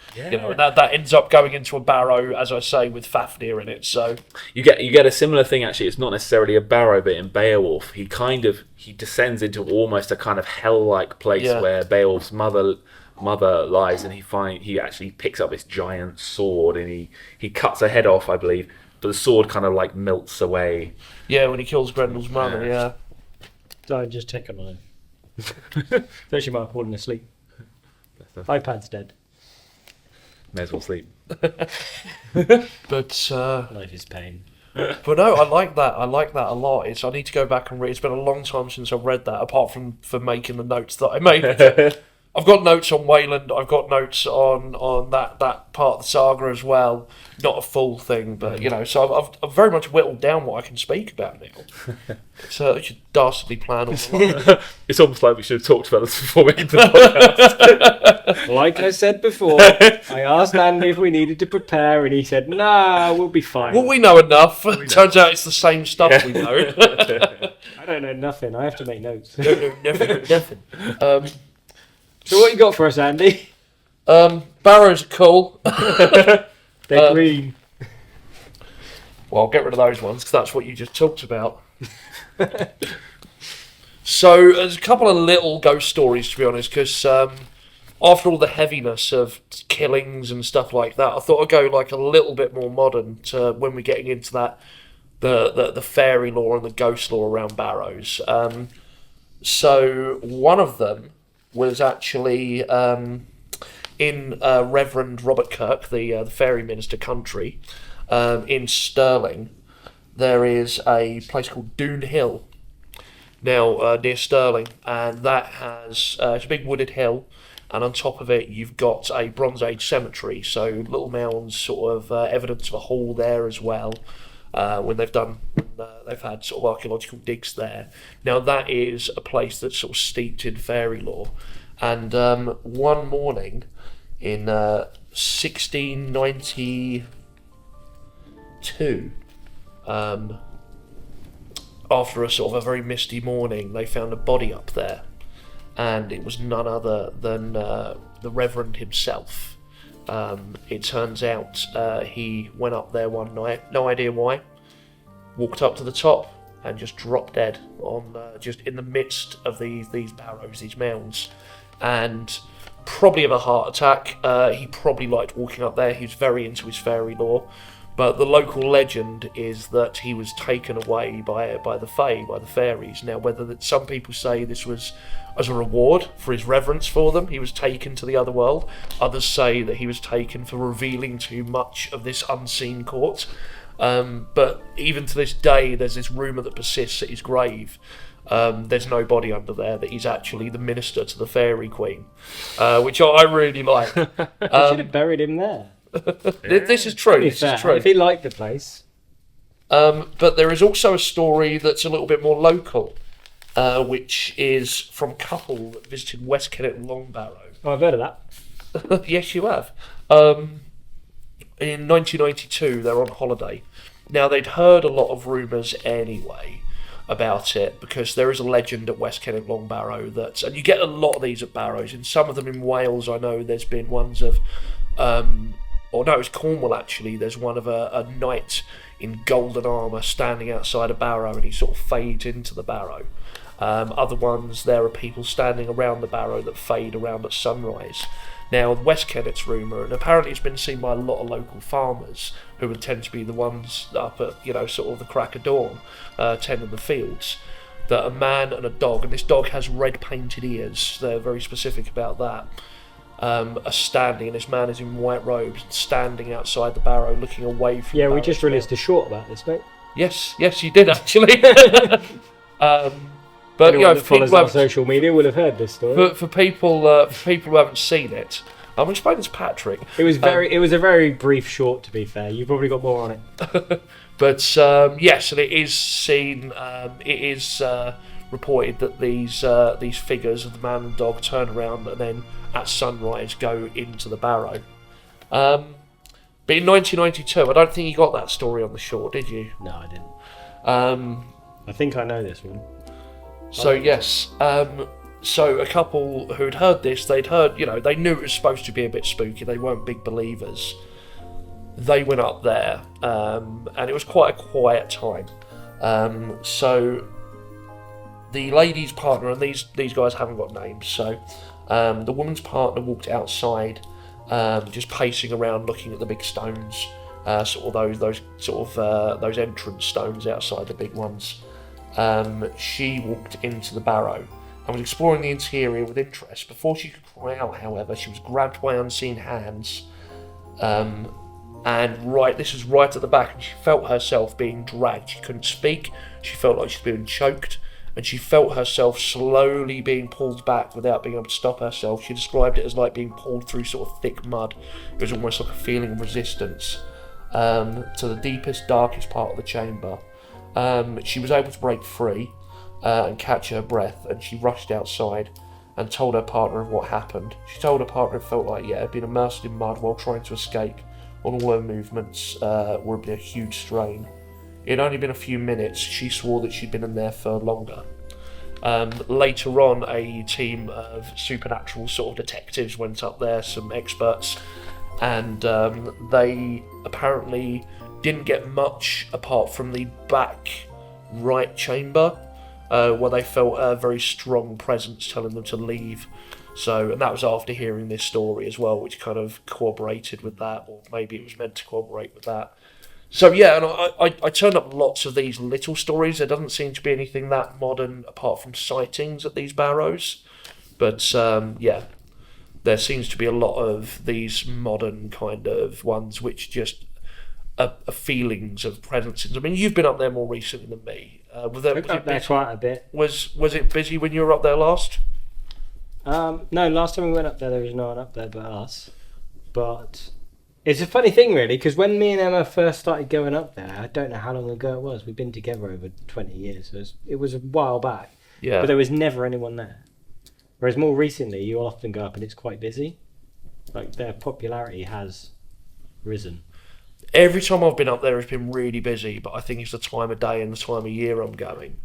that ends up going into a barrow, as I say, with Fafnir in it. So you get a similar thing actually. It's not necessarily a barrow, but in Beowulf, he descends into almost a kind of hell-like place where Beowulf's mother lies, and he actually picks up this giant sword and he cuts her head off, I believe, but the sword kind of like melts away. Yeah, when he kills Grendel's mother. Yeah. So I just check on him. So she might have fallen asleep. iPad's dead. May as well sleep. But Life is pain. But no, I like that. I like that a lot. I need to go back and read. It's been a long time since I've read that, apart from for making the notes that I made. I've got notes on Wayland. I've got notes on that part of the saga as well. Not a full thing, but so I've very much whittled down what I can speak about now. So I should dastardly plan all along. It's almost like we should have talked about this before we did the podcast. Like I said before, I asked Andy if we needed to prepare, and he said, "Nah, we'll be fine." Well, we know enough. Turns out it's the same stuff we know. I don't know nothing. I have to make notes. No, nothing. So what you got for us, Andy? Barrows are cool. They're green. Well, I'll get rid of those ones because that's what you just talked about. So there's a couple of little ghost stories, to be honest, because after all the heaviness of killings and stuff like that, I thought I'd go like a little bit more modern to when we're getting into that the fairy lore and the ghost lore around Barrows. So one of them was actually in Reverend Robert Kirk, the fairy minister country, in Stirling. There is a place called Doon Hill, now near Stirling, and that has it's a big wooded hill, and on top of it you've got a Bronze Age cemetery, so little mounds, sort of evidence of a hall there as well. When they've had sort of archaeological digs there. Now that is a place that's sort of steeped in fairy lore. And one morning in 1692, after a sort of a very misty morning, they found a body up there, and it was none other than the Reverend himself. It turns out he went up there one night, no idea why, walked up to the top and just dropped dead on just in the midst of these barrows, these mounds, and probably of a heart attack. He probably liked walking up there. He was very into his fairy lore, but the local legend is that he was taken away by the fae, by the fairies. Now, some people say this was as a reward for his reverence for them, he was taken to the other world. Others say that he was taken for revealing too much of this unseen court. But even to this day, there's this rumour that persists at his grave. There's no body under there, that he's actually the minister to the fairy queen, which I really like. They should have buried him there. This is true. This is true. If he liked the place. But there is also a story that's a little bit more local, which is from a couple that visited West Kennet and Long Barrow. Oh, I've heard of that. Yes, you have. In 1992, they're on holiday. Now, they'd heard a lot of rumours anyway about it, because there is a legend at West Kennet Long Barrow that, and you get a lot of these at Barrows. In some of them in Wales, I know there's been ones of, it's Cornwall actually. There's one of a knight in golden armour standing outside a barrow, and he sort of fades into the barrow. Other ones, there are people standing around the barrow that fade around at sunrise. Now, West Kennet's rumour, and apparently it's been seen by a lot of local farmers, who would tend to be the ones up at, sort of the crack of dawn, tending the fields, that a man and a dog, and this dog has red painted ears, they're very specific about that, are standing, and this man is in white robes, standing outside the barrow, looking away from the barrow. We just released a short about this, mate. Yes, you did actually. But anyone that for follows people our social media will have heard this story. For people who haven't seen it, I'm explaining to Patrick. It was a very brief short, to be fair. You've probably got more on it. But yes, and it is seen. It is reported that these figures of the man and dog turn around and then at sunrise go into the barrow. But in 1992, I don't think you got that story on the shore, did you? No, I didn't. I think I know this one. So yes, so a couple who'd heard this, they'd heard, they knew it was supposed to be a bit spooky. They weren't big believers. They went up there, and it was quite a quiet time. So the lady's partner, and these guys haven't got names, so the woman's partner walked outside, just pacing around, looking at the big stones, sort of those entrance stones outside, the big ones. She walked into the barrow and was exploring the interior with interest. Before she could cry out, however, she was grabbed by unseen hands, and this was right at the back, and she felt herself being dragged. She couldn't speak, she felt like she was being choked, and she felt herself slowly being pulled back without being able to stop herself. She described it as like being pulled through sort of thick mud. It was almost like a feeling of resistance to the deepest, darkest part of the chamber. She was able to break free and catch her breath, and she rushed outside and told her partner of what happened. She told her partner it felt like, had been immersed in mud while trying to escape, and all her movements were a huge strain. It had only been a few minutes. She swore that she'd been in there for longer. Later on, a team of supernatural sort of detectives went up there, some experts, and they apparently didn't get much apart from the back right chamber, where they felt a very strong presence telling them to leave. So, and that was after hearing this story as well, which kind of corroborated with that, or maybe it was meant to corroborate with that. So yeah, and I turned up lots of these little stories. There doesn't seem to be anything that modern apart from sightings at these barrows. But there seems to be a lot of these modern kind of ones which just are feelings of presences. I mean, you've been up there more recently than me. Was it up there quite a bit. Was it busy when you were up there last? No, last time we went up there was no one up there but us. But it's a funny thing, really, because when me and Emma first started going up there, I don't know how long ago it was. We've been together over 20 years, so it was a while back. Yeah. But there was never anyone there. Whereas more recently, you'll often go up and it's quite busy. Like, their popularity has risen. Every time I've been up there, it's been really busy, but I think it's the time of day and the time of year I'm going.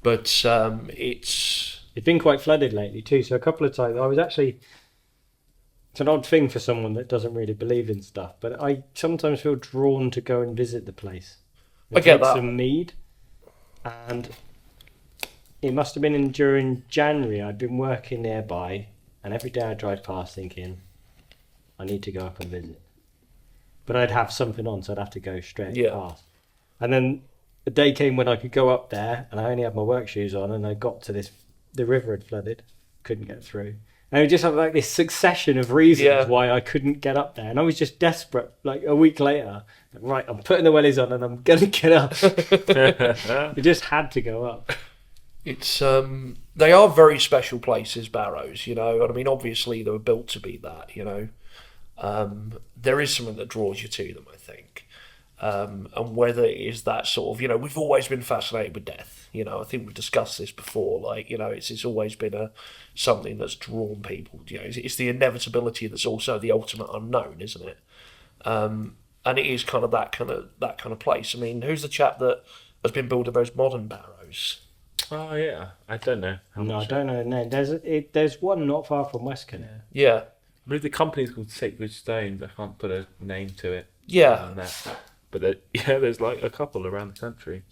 But it's been quite flooded lately too, so a couple of times I was actually... It's an odd thing for someone that doesn't really believe in stuff, but I sometimes feel drawn to go and visit the place. I get that. Some mead, and it must have been during January. I'd been working nearby, and every day I drive past thinking, I need to go up and visit. But I'd have something on, so I'd have to go straight past. And then the day came when I could go up there, and I only had my work shoes on, and I got to the river had flooded, couldn't get through. And it just had like this succession of reasons why I couldn't get up there. And I was just desperate, like a week later. Right, I'm putting the wellies on and I'm going to get up. We just had to go up. It's they are very special places, Barrows, and I mean, obviously they were built to be that, There is something that draws you to them, I think. And whether it is that sort of, we've always been fascinated with death. I think we've discussed this before. Like, it's always been something that's drawn people. It's the inevitability that's also the ultimate unknown, isn't it? And it is kind of that kind of place. I mean, who's the chap that has been building those modern barrows? Oh yeah, I don't know. I don't know the name. There's one not far from Westcott. Yeah. I believe the company's called Sacred Stones. I can't put a name to it. Yeah. But there's like a couple around the country.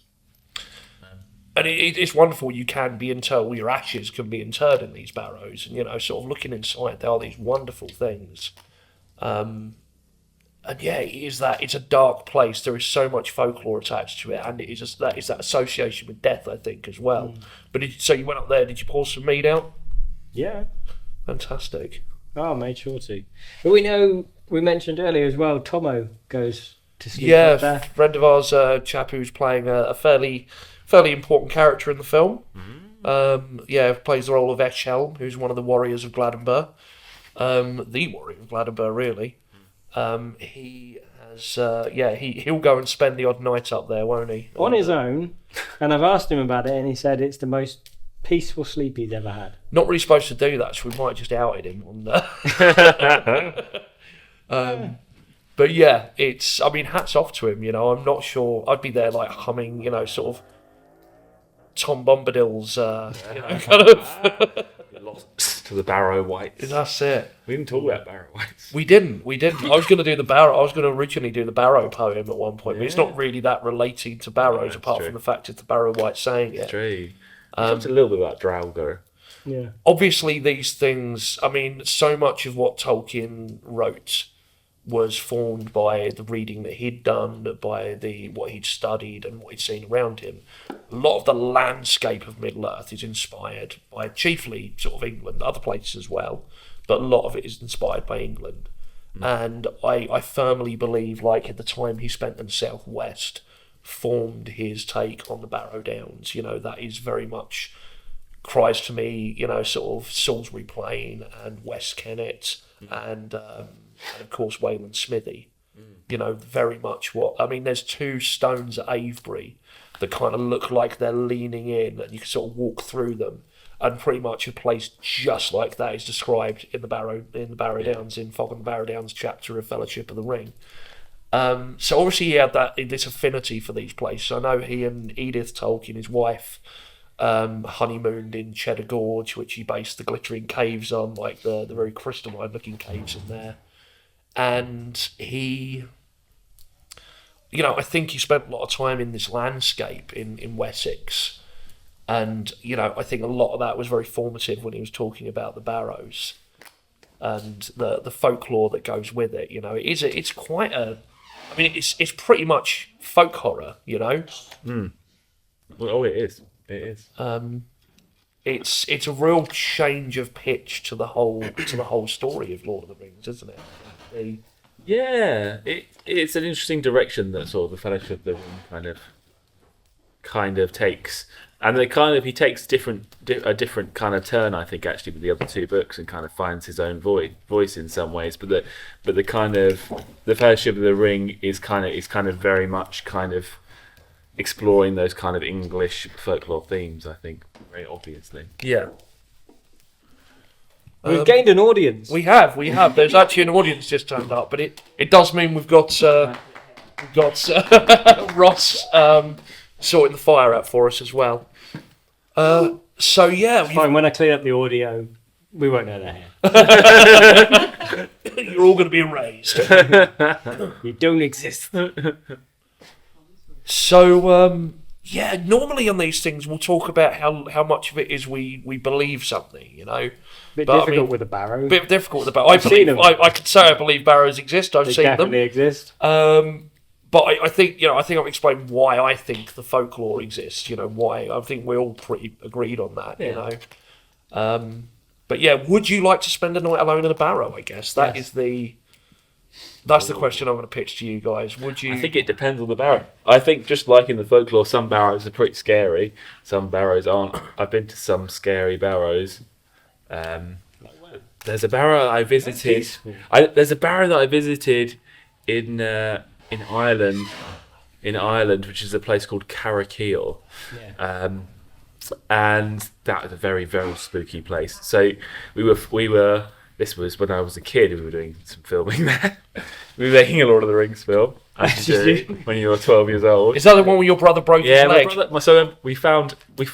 And it's wonderful. You can be interred, all your ashes can be interred in these barrows. And, sort of looking inside, there are these wonderful things. And yeah, it's a dark place. There is so much folklore attached to it. And it is just that association with death, I think, as well. Mm. But so you went up there, did you pour some mead out? Yeah. Fantastic. Oh, I made sure to. But we mentioned earlier as well, Tomo goes to sleep up there. Friend of ours, a chap who's playing a fairly important character in the film. Plays the role of Eshel, who's one of the warriors of Gladdenburg. The warrior of Gladdenburg, really. He has, he'll go and spend the odd night up there, won't he? On his own. And I've asked him about it, and he said it's the most peaceful sleep he's ever had. Not really supposed to do that, so we might have just outed him on that. But yeah, it's. I mean, hats off to him. I'm not sure. I'd be there like humming. Sort of Tom Bombadil's. Kind of. Lost to the Barrow Whites. That's it. We didn't talk about Barrow Whites. We didn't. I was going to do the Barrow. I was going to originally do the Barrow poem at one point, but it's not really that relating to Barrows, apart from the fact it's the Barrow White saying it. True. Talked a little bit about Draugr. Yeah. Obviously, these things. I mean, so much of what Tolkien wrote was formed by the reading that he'd done, by what he'd studied and what he'd seen around him. A lot of the landscape of Middle-earth is inspired by chiefly sort of England, other places as well, but a lot of it is inspired by England. And I firmly believe, like, at the time he spent in the southwest, formed his take on the Barrow Downs. That is very much cries to me, sort of Salisbury Plain and West Kennet and of course Wayland Smithy. Very much what I mean. There's two stones at Avebury that kind of look like they're leaning in, and you can sort of walk through them. And pretty much a place just like that is described in the Barrow Downs, in Fog on the Barrow Downs chapter of Fellowship of the Ring. So obviously he had this affinity for these places. I know he and Edith Tolkien, his wife, honeymooned in Cheddar Gorge, which he based the glittering caves on, like the very crystalline looking caves in there. And he, I think he spent a lot of time in this landscape in Wessex. And, I think a lot of that was very formative when he was talking about the Barrows and the folklore that goes with it. It's quite it's pretty much folk horror, Well, it is. It is. It's a real change of pitch to the whole story of Lord of the Rings, isn't it? Yeah, it's an interesting direction that sort of the Fellowship of the Ring kind of takes, and he takes a different kind of turn, I think, actually, with the other two books, and kind of finds his own voice in some ways. But the kind of the Fellowship of the Ring is kind of very much kind of exploring those kind of English folklore themes, I think, very obviously. Yeah. We've gained an audience. We have. There's actually an audience just turned up, but it does mean we've got Ross sorting the fire out for us as well. So yeah, Fine. When I clean up the audio, we won't know that. You're all going to be erased. You don't exist. So normally on these things we'll talk about how much of it is we believe something, Bit difficult with the Barrows. Bit difficult with the Barrows. I could say I believe Barrows exist. I've seen them. They definitely exist. But I think I've explained why I think the folklore exists. Why I think we're all pretty agreed on that. Yeah. But yeah, would you like to spend a night alone in a barrow? I guess that's the question I'm going to pitch to you guys. Would you? I think it depends on the barrow. I think just like in the folklore, some barrows are pretty scary. Some barrows aren't. I've been to some scary barrows. There's a barrow I visited. There's a barrow that I visited in Ireland, which is a place called Carrickeel. Yeah. And that was a very, very spooky place. So we were. This was when I was a kid. We were doing some filming there. We were making a Lord of the Rings film. When you were 12 years old. Is that the one where your brother broke his leg? So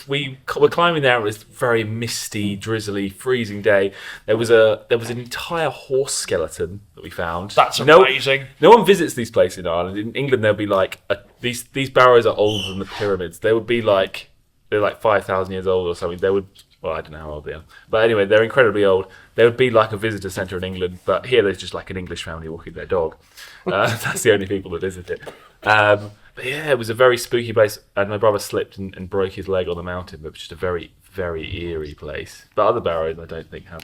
we were climbing there. It was a very misty, drizzly, freezing day. There was an entire horse skeleton that we found. That's amazing. No one visits these places in Ireland. In England, they'll be like these barrows are older than the pyramids. They would be like they're like 5,000 years old or something. They would. Well, I don't know how old they are. But anyway, they're incredibly old. They would be like a visitor centre in England, but here there's just like an English family walking their dog. That's the only people that visit it. But yeah, it was a very spooky place, and my brother slipped and broke his leg on the mountain, but it was just a very, very eerie place. But other barrows, I don't think have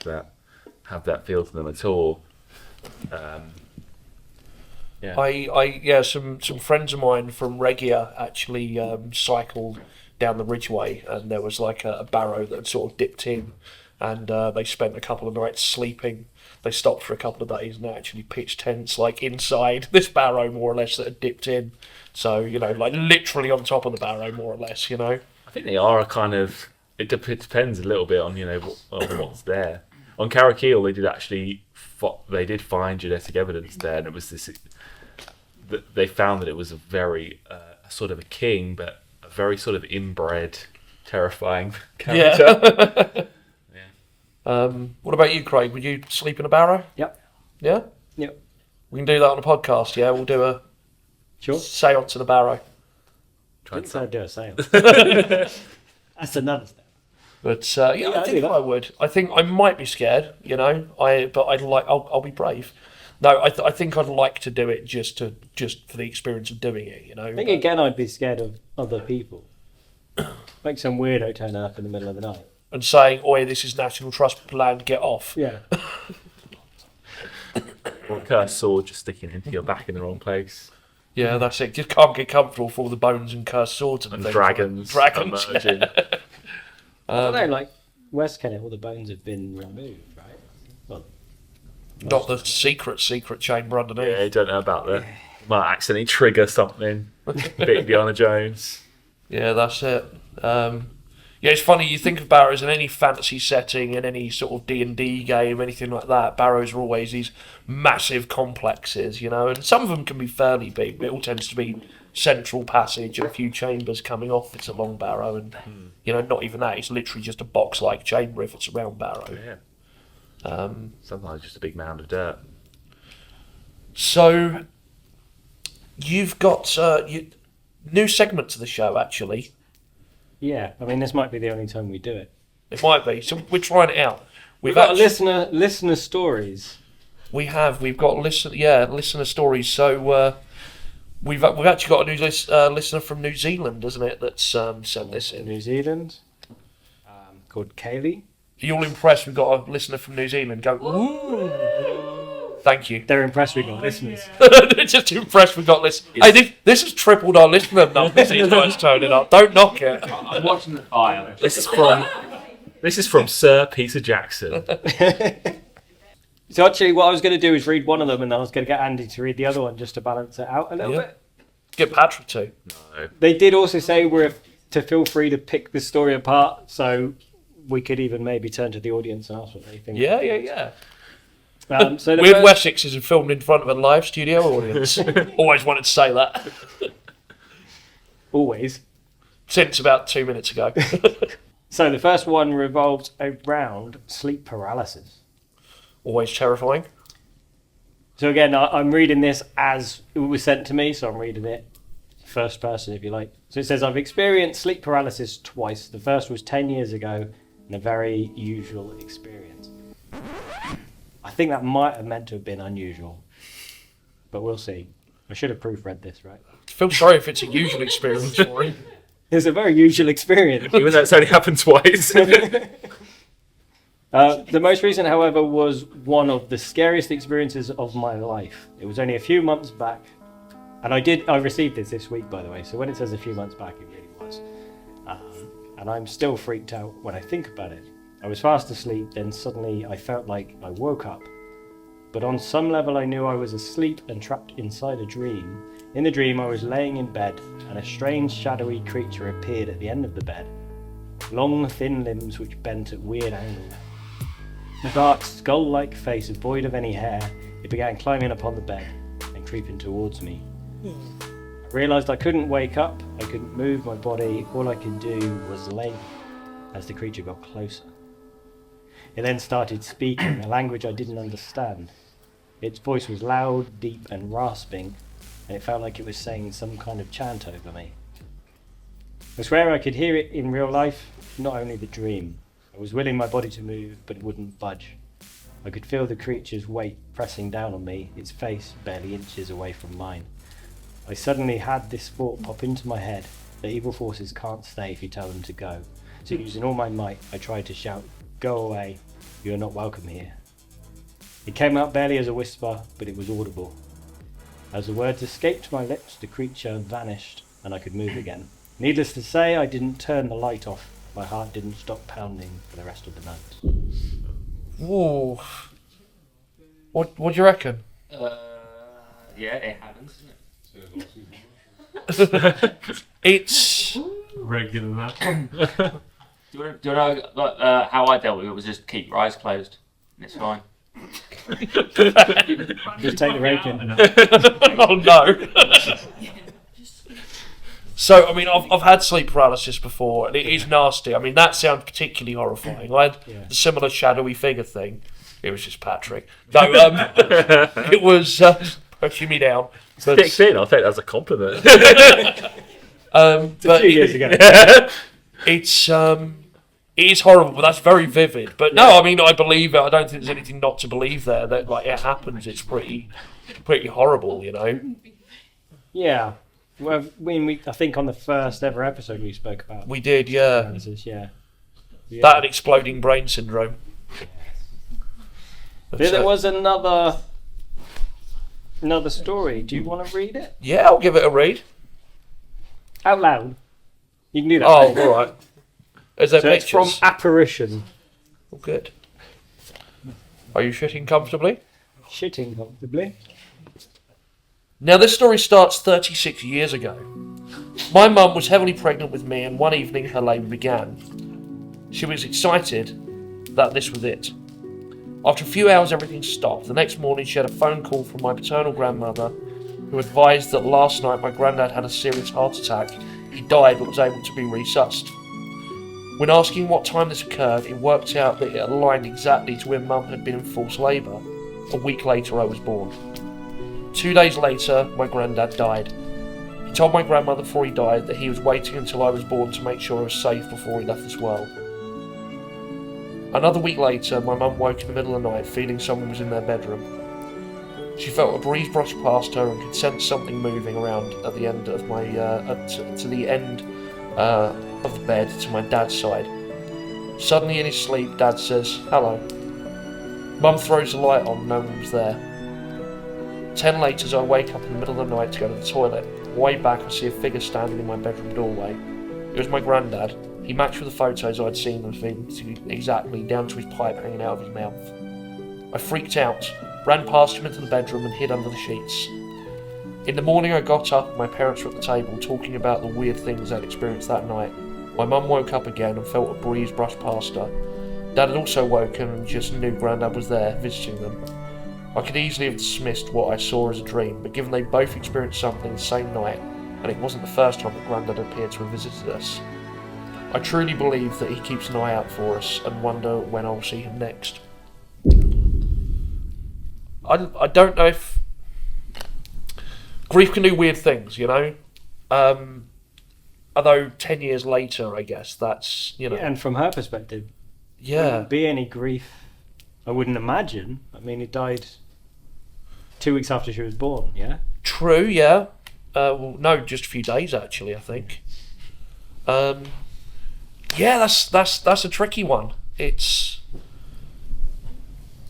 that feel to them at all. Yeah. Some friends of mine from Regia actually cycled down the Ridgeway, and there was like a barrow that had sort of dipped in, and they spent a couple of nights sleeping. They stopped for a couple of days and they actually pitched tents like inside this barrow, more or less, that had dipped in. So like literally on top of the barrow, more or less. I think they are a kind of. It depends a little bit on what's there. on Carrickeel they did actually find genetic evidence there, and it was this. They found that it was a very sort of a king, but a very sort of inbred, terrifying character. Yeah. What about you, Craig? Would you sleep in a barrow? Yep. Yeah. Yep. We can do that on a podcast. Yeah, we'll do a seance in a barrow. I didn't say I'd do a seance. That's another step. But I think I would. I think I might be scared, but I'll be brave. No, I think I'd like to do it just for the experience of doing it. I think again I'd be scared of other people. Like some weirdo turning up in the middle of the night and saying, "Oi, this is National Trust land, get off." Yeah. Or a cursed sword just sticking into your back in the wrong place. Yeah, that's it. Just can't get comfortable for all the bones and cursed swords and dragons emerging. I don't know, like West Kennet, all the bones have been removed, right? Well, not the secret chamber underneath. Yeah, you don't know about that. Might accidentally trigger something. Bit Indiana Jones. Yeah, that's it. Yeah, it's funny, you think of barrows in any fantasy setting, in any sort of D&D game, anything like that, barrows are always these massive complexes, and some of them can be fairly big, but it all tends to be central passage and a few chambers coming off. It's a long barrow, and, not even that, it's literally just a box-like chamber if it's a round barrow. Yeah. Sometimes just a big mound of dirt. So, you've got new segment to the show, actually. Yeah, I mean, this might be the only time we do it. It might be. So we're trying it out. We've got listener stories. We've got listener stories. So we've actually got a new listener from New Zealand, isn't it? That's sent this in. New Zealand, called Kaylee. Are you all impressed? We've got a listener from New Zealand. Go. Ooh. Thank you. They're impressed we got listeners. They're just impressed we got listeners. Hey, this has tripled our listener numbers. These guys turning up. Don't knock it. I'm watching the file. This is from Sir Peter Jackson. So actually, what I was going to do is read one of them, and I was going to get Andy to read the other one just to balance it out a little bit. Get Patrick too. No. They did also say we're to feel free to pick the story apart, so we could even maybe turn to the audience and ask what they think. Yeah. So Wyrd Wessex is filmed in front of a live studio audience. Always wanted to say that. Always. Since about 2 minutes ago. So the first one revolves around sleep paralysis. Always terrifying. So again, I'm reading this as it was sent to me, so I'm reading it first person, if you like. So it says, I've experienced sleep paralysis twice. The first was 10 years ago, and a very usual experience. I think that might have meant to have been unusual, but we'll see. I should have proofread this, right? I feel sorry if it's a usual experience for him. It's a very usual experience. Even though it's only happened twice. The most recent, however, was one of the scariest experiences of my life. It was only a few months back, and I received this week, by the way, so when it says a few months back, it really was. And I'm still freaked out when I think about it. I was fast asleep, then suddenly I felt like I woke up. But on some level I knew I was asleep and trapped inside a dream. In the dream I was laying in bed, and a strange shadowy creature appeared at the end of the bed. Long thin limbs which bent at weird angles. A dark skull-like face void of any hair, it began climbing upon the bed and creeping towards me. I realised I couldn't wake up, I couldn't move my body, all I could do was lay as the creature got closer. It then started speaking a language I didn't understand. Its voice was loud, deep and rasping, and it felt like it was saying some kind of chant over me. I swear I could hear it in real life, not only the dream. I was willing my body to move, but it wouldn't budge. I could feel the creature's weight pressing down on me, its face barely inches away from mine. I suddenly had this thought pop into my head, that evil forces can't stay if you tell them to go. So using all my might, I tried to shout, "Go away, you are not welcome here." It came out barely as a whisper, but it was audible. As the words escaped my lips, the creature vanished, and I could move again. Needless to say, I didn't turn the light off. My heart didn't stop pounding for the rest of the night. Whoa. What do you reckon? Yeah, it happens, isn't it? It's regular that. Do you know how I dealt with it? Was just keep your eyes closed. It's fine. Just take the raking. Oh no. So, I mean, I've had sleep paralysis before, and it is nasty. I mean, that sounds particularly horrifying. I had the similar shadowy figure thing. It was just Patrick. No, it was pushing me down. But, Thick thin, I'll take that as a compliment. A few years ago. It is horrible, but that's very vivid. But no, I mean, I believe it. I don't think there's anything not to believe there. That like it happens. It's pretty horrible, you know. Yeah. Well, I think on the first ever episode we spoke about. We did, yeah. Paralysis, yeah. That and exploding brain syndrome. But, There was another story. Do you want to read it yeah, I'll give it a read. out loud? You can do that. Oh, all right. Is there So it's from pictures? Apparition. Oh, good. Are you shitting comfortably? Shitting comfortably. Now, this story starts 36 years ago. My mum was heavily pregnant with me, and one evening her labour began. She was excited that this was it. After a few hours, everything stopped. The next morning, she had a phone call from my paternal grandmother, who advised that last night my granddad had a serious heart attack. He died but was able to be resuscitated. When asking what time this occurred, it worked out that it aligned exactly to when Mum had been in false labour. A week later, I was born. 2 days later, my granddad died. He told my grandmother before he died that he was waiting until I was born to make sure I was safe before he left this world. Another week later, my mum woke in the middle of the night feeling someone was in their bedroom. She felt a breeze brush past her and could sense something moving around at the end of my to the end of the bed to my dad's side. Suddenly in his sleep, Dad says, "Hello." Mum throws the light on, no one was there. 10 later, as I wake up in the middle of the night to go to the toilet, on the way back I see a figure standing in my bedroom doorway. It was my granddad. He matched with the photos I'd seen of him exactly, down to his pipe hanging out of his mouth. I freaked out, ran past him into the bedroom and hid under the sheets. In the morning I got up and my parents were at the table talking about the weird things they'd experienced that night. My mum woke up again and felt a breeze brush past her. Dad had also woken and just knew Grandad was there, visiting them. I could easily have dismissed what I saw as a dream, but given they both experienced something the same night, and it wasn't the first time that Grandad appeared to have visited us, I truly believe that he keeps an eye out for us and wonder when I'll see him next. I don't know if... Grief can do weird things, you know? Although 10 years later, I guess, that's, you know... Yeah, and from her perspective, Yeah. wouldn't be any grief, I wouldn't imagine. I mean, he died 2 weeks after she was born, yeah? True, yeah. Well, no, just a few days, actually, I think. Yeah, that's a tricky one. It's...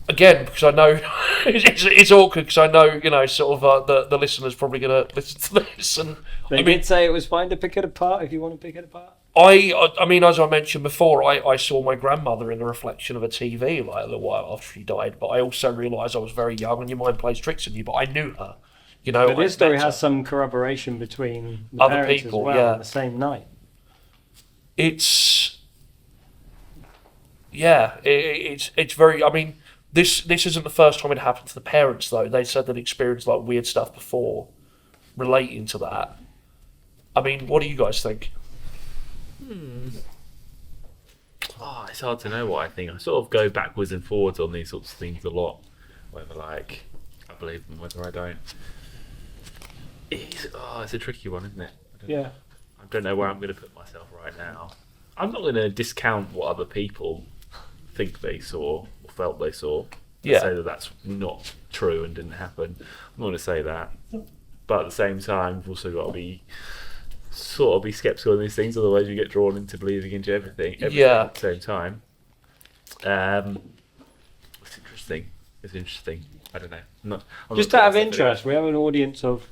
Again, because I know it's awkward because I know, you know, sort of the listener's probably going to listen to this, and They did say it was fine to pick it apart if you want to pick it apart. I mean, as I mentioned before, I saw my grandmother in the reflection of a TV like a little while after she died, but I also realised I was very young and your mind plays tricks on you. But I knew her, you know. But this I story met her. has some corroboration between the Other parents people, as well yeah. on the same night. It's it's very. I mean, this isn't the first time it happened to the parents though. They said they'd experienced like weird stuff before, relating to that. I mean, what do you guys think? Oh, it's hard to know what I think. I sort of go backwards and forwards on these sorts of things a lot. Whether like I believe them, whether I don't. It's a tricky one, isn't it? I don't know where I'm going to put myself right now. I'm not going to discount what other people think they saw or felt they saw. Yeah. Say that that's not true and didn't happen. I'm not going to say that. But at the same time, you've also got to be skeptical of these things, otherwise you get drawn into believing into everything at the same time. It's interesting. I don't know. Just out of interest, we have an audience of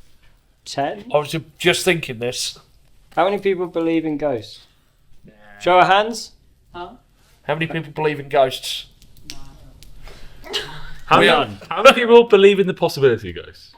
10. I was just thinking this. How many people believe in ghosts? Show of hands. How many people believe in ghosts? How many people believe in the possibility of ghosts?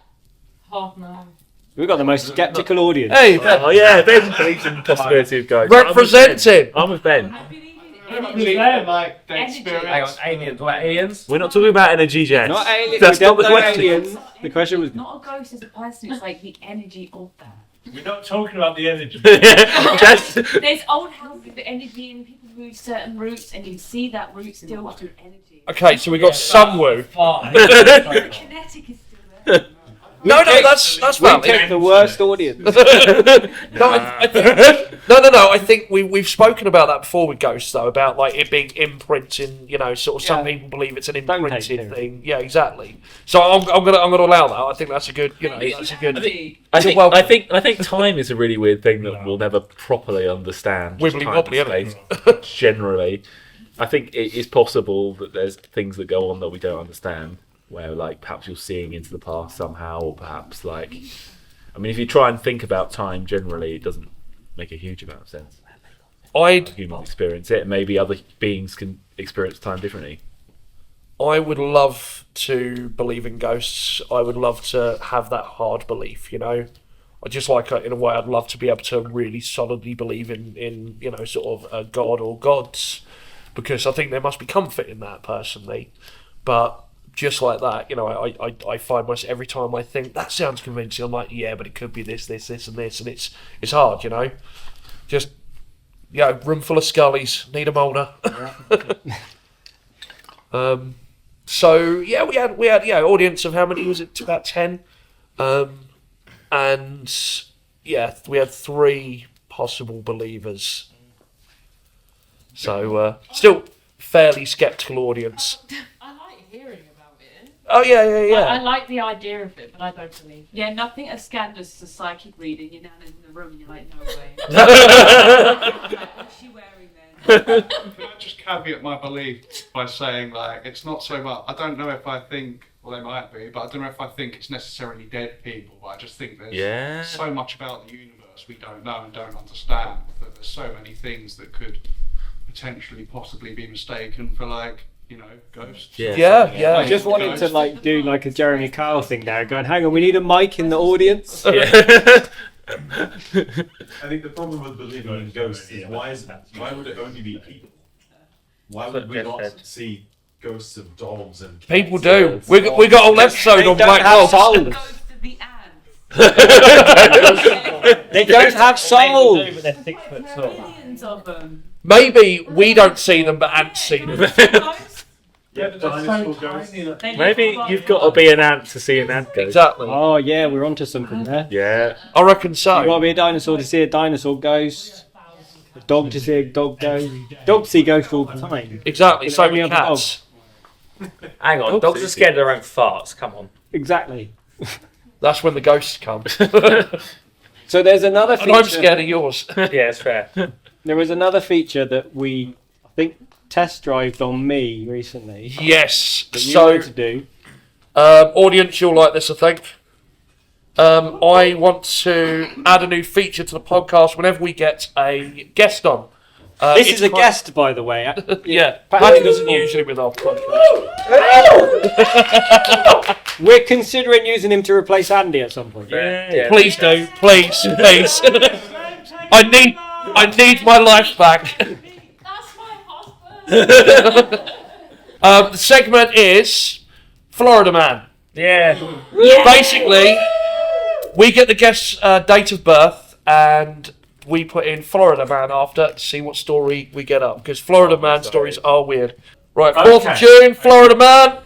Half no. We've got the most sceptical audience. Hey, Oh yeah, Ben believes in the possibility of ghosts. representing. I'm with Ben. I believe in it. Like the Energy. experience. Hang on, aliens. What, aliens? We're not talking about energy, Jess. Not aliens. That's we not don't the know question. aliens. The question was. Not a ghost as a person, it's like the energy of that. We're not talking about the energy. Jess. There's old houses with energy and people move certain routes and you see that route still through energy. Okay, so we got Sunwoo. The kinetic is still there. No, that's We valid. picked the worst audience. No, I think, no. I think we've spoken about that before with ghosts, though, about like it being imprinting. You know, sort of some Yeah. people believe it's an Don't take imprinted theory. thing. Yeah, exactly. So I'm gonna allow that. I think that's a good. You know, that's a good. I think time is a really weird thing that we'll never properly understand. Wibbly Time wobbly, and isn't space, generally. I think it is possible that there's things that go on that we don't understand, where like perhaps you're seeing into the past somehow, or perhaps like, I mean, if you try and think about time generally, it doesn't make a huge amount of sense. Humans experience it, maybe other beings can experience time differently. I would love to believe in ghosts. I would love to have that hard belief, you know. I just like, in a way, I'd love to be able to really solidly believe in you know, sort of a god or gods, because I think there must be comfort in that, personally. But just like that, you know, I find myself, every time I think, that sounds convincing, I'm like, yeah, but it could be this, and this, and it's hard, you know. Just, yeah, room full of scullies, need a moulder. So yeah, we had audience of how many was it? About 10, and yeah, we had 3 possible believers. So still fairly sceptical audience. I like hearing about it. Oh yeah. I like the idea of it, but I don't believe it. Yeah, nothing as scandalous as a psychic reading. You're down in the room and you're like, no way. What's she wearing then? Can I just caveat my belief by saying, like, it's not so much. I don't know if I think, well, they might be, but I don't know if I think it's necessarily dead people. But I just think there's so much about the universe we don't know and don't understand. That there's so many things that could potentially, possibly be mistaken for, like, you know, ghosts. Yeah. I just wanted to like do like a Jeremy Kyle thing there, going, hang on, we need a mic in the audience. I think the problem with believing in ghosts is why would it only be people? Why would we not see ghosts of dogs and cats? People do. We got a whole episode They on don't black have holes. souls. Goes to the ants. They don't have souls. Millions of them. Maybe we don't see them, but ants see them. Yeah, but dinosaur ghosts. Maybe you've got to be an ant to see an ant ghost. Exactly. Oh yeah, we're onto something there. Yeah. I reckon You got to so. be a dinosaur to see a dinosaur ghost. A dog to see a dog ghost. Dogs see ghosts all the time. Exactly. But So only with other cats. Hang on, dogs are scared of their own farts. Come on. Exactly. That's when the ghosts come. So there's another And I'm feature. scared of yours. Yeah, it's fair. There was another feature that we, I think, test drived on me recently. Yes. That you So, wanted to do. audience, you'll like this, I think. I want to add a new feature to the podcast whenever we get a guest on. This it's is a quite- guest, by the way. Yeah, Paddy doesn't usually with our podcast. We're considering using him to replace Andy at some point. Yeah. Please do, please. I need my life back. That's my husband. The segment is Florida Man. Yeah. Basically, we get the guest's date of birth and we put in Florida Man after to see what story we get up, because Florida Man stories are weird. Right, 4th of June, Florida Man.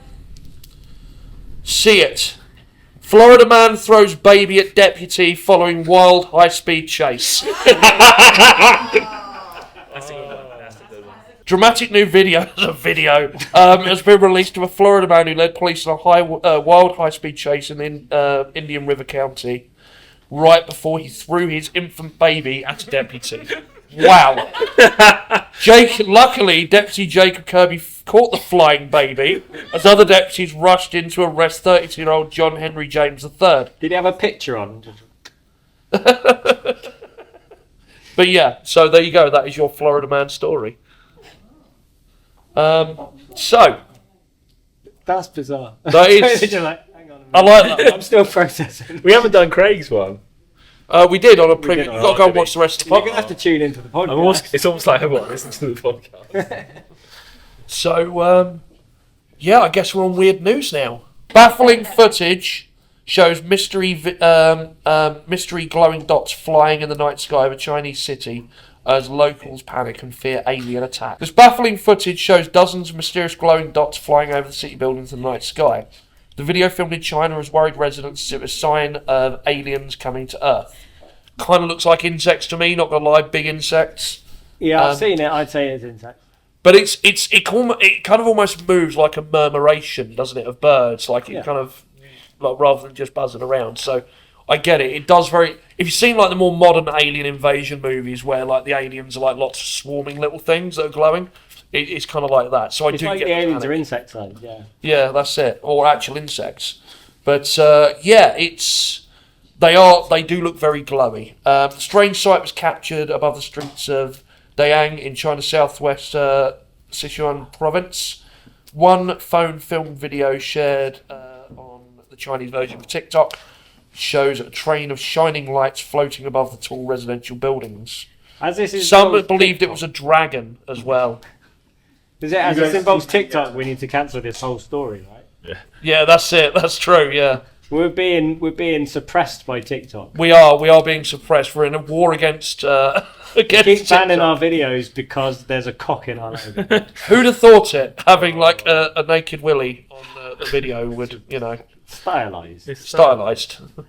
See it. Florida Man throws baby at deputy following wild high-speed chase. Dramatic new video has been released of a Florida man who led police on a wild high-speed chase in Indian River County right before he threw his infant baby at a deputy. Wow. Luckily, Deputy Jacob Kirby caught the flying baby as other deputies rushed in to arrest 32-year-old John Henry James III. Did he have a picture on? But yeah, so there you go. That is your Florida Man story. So That's bizarre. that is. You're like, hang on a minute. I like that. I'm still processing. We haven't done Craig's one. We did on a preview. You've got to go and watch the rest of the You're going podcast. to have to tune into the podcast. It's almost like I want to listen to the podcast. So, I guess we're on weird news now. Baffling footage shows mystery glowing dots flying in the night sky of a Chinese city as locals panic and fear alien attack. This baffling footage shows dozens of mysterious glowing dots flying over the city buildings in the night sky. The video filmed in China has worried residents as it was a sign of aliens coming to Earth. Kind of looks like insects to me, not gonna lie, big insects. Yeah, I've seen it. I'd say it's insects. But it kind of almost moves like a murmuration, doesn't it, of birds? Like it kind of, like rather than just buzzing around. So I get it. It does very. If you've seen like the more modern alien invasion movies where like the aliens are like lots of swarming little things that are glowing, it's kind of like that. So It's like the aliens are insects, though. Yeah. Yeah, that's it, or actual insects. But they do look very glowy. The strange sight was captured above the streets of Dayang in China's southwest Sichuan province. One phone film video shared on the Chinese version of TikTok shows a train of shining lights floating above the tall residential buildings. Some believed it was a dragon as well. As this involves TikTok, we need to cancel this whole story, right? Yeah, that's it. That's true. Yeah. We're being suppressed by TikTok. We are being suppressed. We're in a war against We keep banning our videos because there's a cock in our logo. Who'd have thought it? Having like a naked willy on the video would, Stylised. Stylised.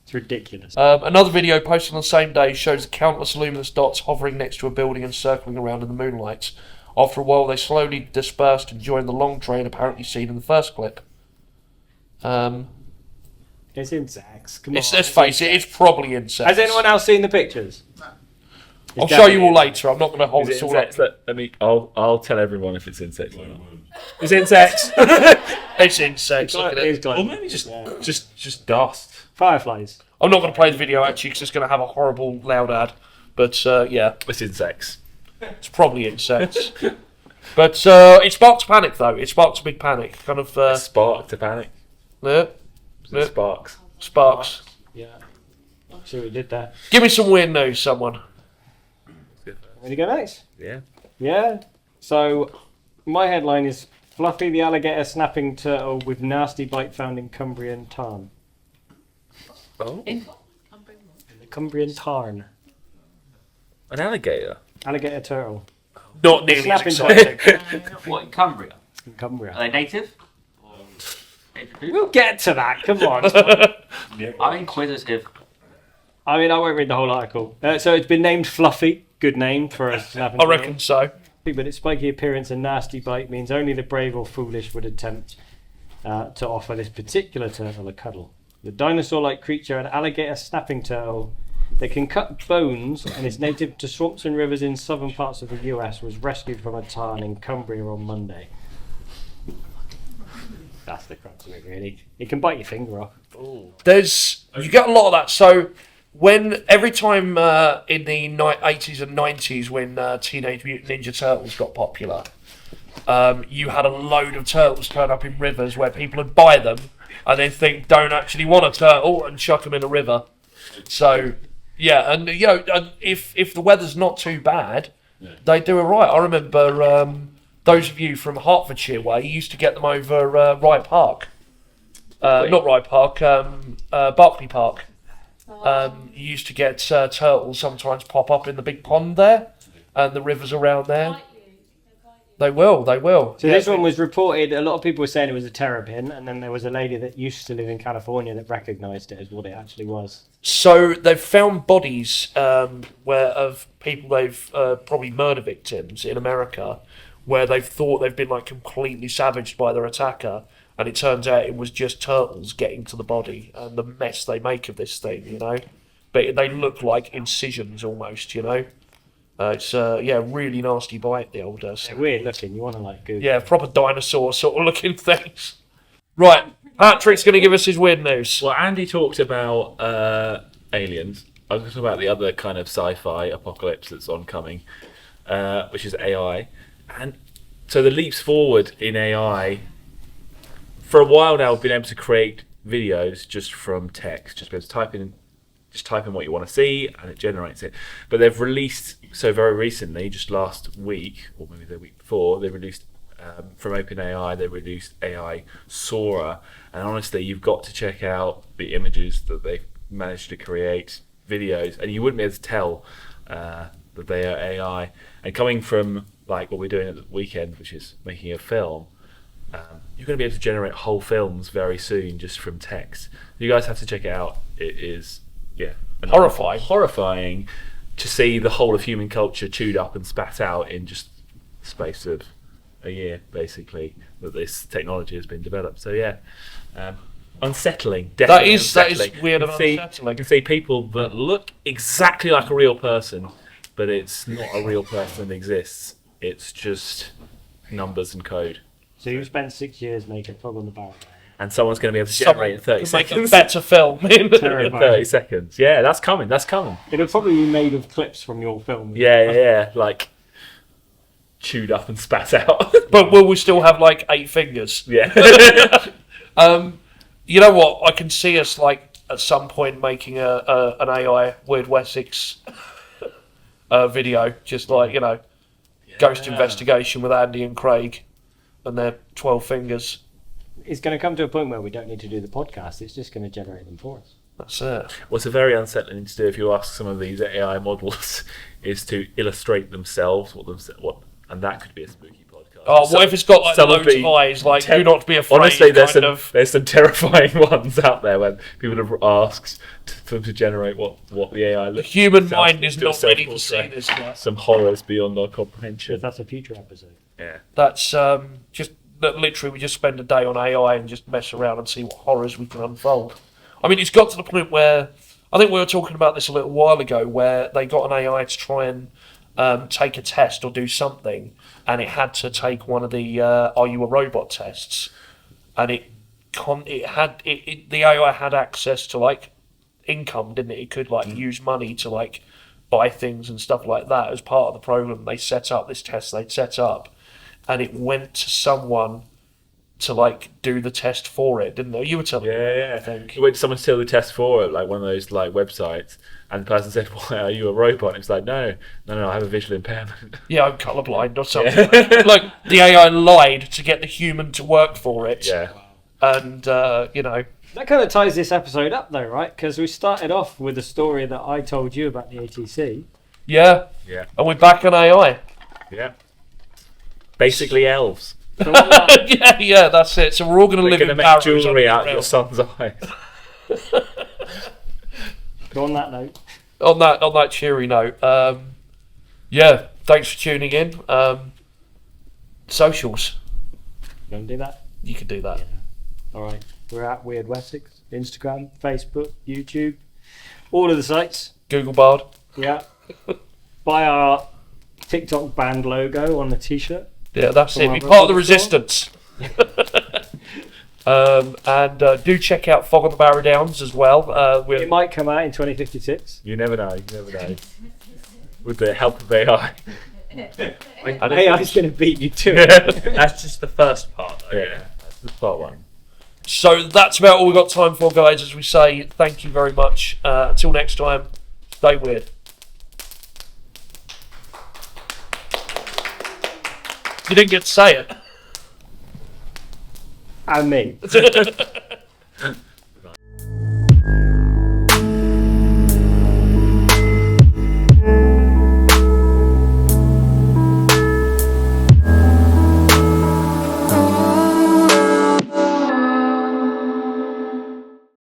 It's ridiculous. Another video posted on the same day shows countless luminous dots hovering next to a building and circling around in the moonlight. After a while, they slowly dispersed and joined the long train apparently seen in the first clip. It's insects. Come on. Let's face it, it's probably insects. Has anyone else seen the pictures? I'll show you all later. I'm not going to hold this all up. I'll tell everyone if it's insects or not. It's insects. It's insects. Look at it. Or maybe just dust. Fireflies. I'm not going to play the video actually because it's going to have a horrible loud ad. But it's insects. It's probably insects. But it sparked panic though. It sparked a big panic. Kind of. Sparked a panic. Yeah. Sparks. Sparks. Yeah. So we did that. Give me some weird news, someone. Ready to go next? Yeah. Yeah. So my headline is Fluffy the alligator snapping turtle with nasty bite found in Cumbrian tarn. Oh. In the Cumbrian tarn. An alligator. Alligator turtle. Not nearly as exciting. What, in Cumbria? In Cumbria. Are they native? We'll get to that. Come on. I'm inquisitive. I mean, I won't read the whole article. So it's been named Fluffy. Good name for a snapping I reckon so. But its spiky appearance and nasty bite means only the brave or foolish would attempt to offer this particular turtle a cuddle. The dinosaur-like creature, an alligator snapping turtle that can cut bones and is native to swamps and rivers in southern parts of the US, was rescued from a tarn in Cumbria on Monday. That's the crux of it, really. It can bite your finger off. You get a lot of that. So every time in the 80s and 90s when Teenage Mutant Ninja Turtles got popular, you had a load of turtles turn up in rivers where people would buy them and then think don't actually want a turtle and chuck them in a river. So yeah, and if the weather's not too bad, they do it right. I remember those of you from Hertfordshire way used to get them over Rye Park. Not Rye Park, Berkeley Park. You used to get turtles sometimes pop up in the big pond there and the rivers around there. They will. So this one was reported, a lot of people were saying it was a terrapin, and then there was a lady that used to live in California that recognised it as what it actually was. So they've found bodies of people they've probably murder victims in America where they've thought they've been like completely savaged by their attacker, and it turns out it was just turtles getting to the body and the mess they make of this thing, But they look like incisions almost, It's really nasty bite, the old They're weird looking, you want to Google. Yeah, proper dinosaur sort of looking things. Right, Patrick's going to give us his weird news. Well, Andy talked about aliens. I was going to talk about the other kind of sci-fi apocalypse that's oncoming, which is AI. And so the leaps forward in AI, for a while now, we've been able to create videos just from text, just be able to type in just type in what you want to see and it generates it. But they've released, so very recently, just last week, or maybe the week before, they released from OpenAI, they released AI Sora. And honestly, you've got to check out the images that they've managed to create, videos, and you wouldn't be able to tell that they are AI. And coming from like what we're doing at the weekend, which is making a film, you're going to be able to generate whole films very soon just from text. You guys have to check it out. It is, horrifying to see the whole of human culture chewed up and spat out in just the space of a year, basically, that this technology has been developed. So yeah, unsettling. Definitely that is weird and unsettling. You can see people that look exactly like a real person, but it's not a real person that exists. It's just numbers and code. So you spent 6 years making Fog on the Barrow. And someone's going to be able to generate in 30 make seconds. a better film in 30 seconds. Yeah, that's coming. It'll probably be made of clips from your film. Yeah, like chewed up and spat out. But will we still have like 8 fingers? Yeah. You know what? I can see us like at some point making an AI Wyrd Wessex video, just like, you know, ghost investigation with Andy and Craig and their 12 fingers. It's going to come to a point where we don't need to do the podcast. It's just going to generate them for us. That's it. What's a very unsettling thing to do if you ask some of these AI models is to illustrate themselves, and that could be a spooky podcast. Oh, what if it's got like loads of eyes, like do not be afraid? Honestly, there's some terrifying ones out there when people have asked for them to generate what the AI looks. The human mind is not ready to see this. Some horrors beyond our comprehension. That's a future episode. Yeah. That's just that. Literally, we just spend a day on AI and just mess around and see what horrors we can unfold. I mean, it's got to the point where I think we were talking about this a little while ago, where they got an AI to try and take a test or do something, and it had to take one of the "Are you a robot?" tests, and the AI had access to like income, didn't it? It could like use money to like buy things and stuff like that as part of the program. They set up this test they'd set up, and it went to someone to like do the test for it, didn't they? You were telling me. Yeah. I think it went to someone to do the test for it, like one of those like websites, and the person said, "Why are you a robot?" And it's like, no, I have a visual impairment. Yeah, I'm colourblind or something. Like the AI lied to get the human to work for it. Yeah. And you know, that kind of ties this episode up, though, right? Because we started off with a story that I told you about the ATC. Yeah. And we're back on AI. Yeah. Basically, elves. yeah, that's it. So we're all going to live in make jewellery out of your son's eyes. So on that note. On that cheery note, yeah. Thanks for tuning in. Socials. You want to do that? You can do that. Yeah. All right. We're at Wyrd Wessex, Instagram, Facebook, YouTube, all of the sites. Google Bard. Yeah. Buy our TikTok band logo on the t-shirt. Yeah, that's it. Be part of the resistance. And do check out Fog on the Barrow Downs as well. It might come out in 2056. You never know. With the help of AI. AI's going to beat you to it. That's just the first part, though. Yeah, that's the part one. So that's about all we've got time for, guys. As we say, thank you very much. Until next time, stay weird. You didn't get to say it. And me.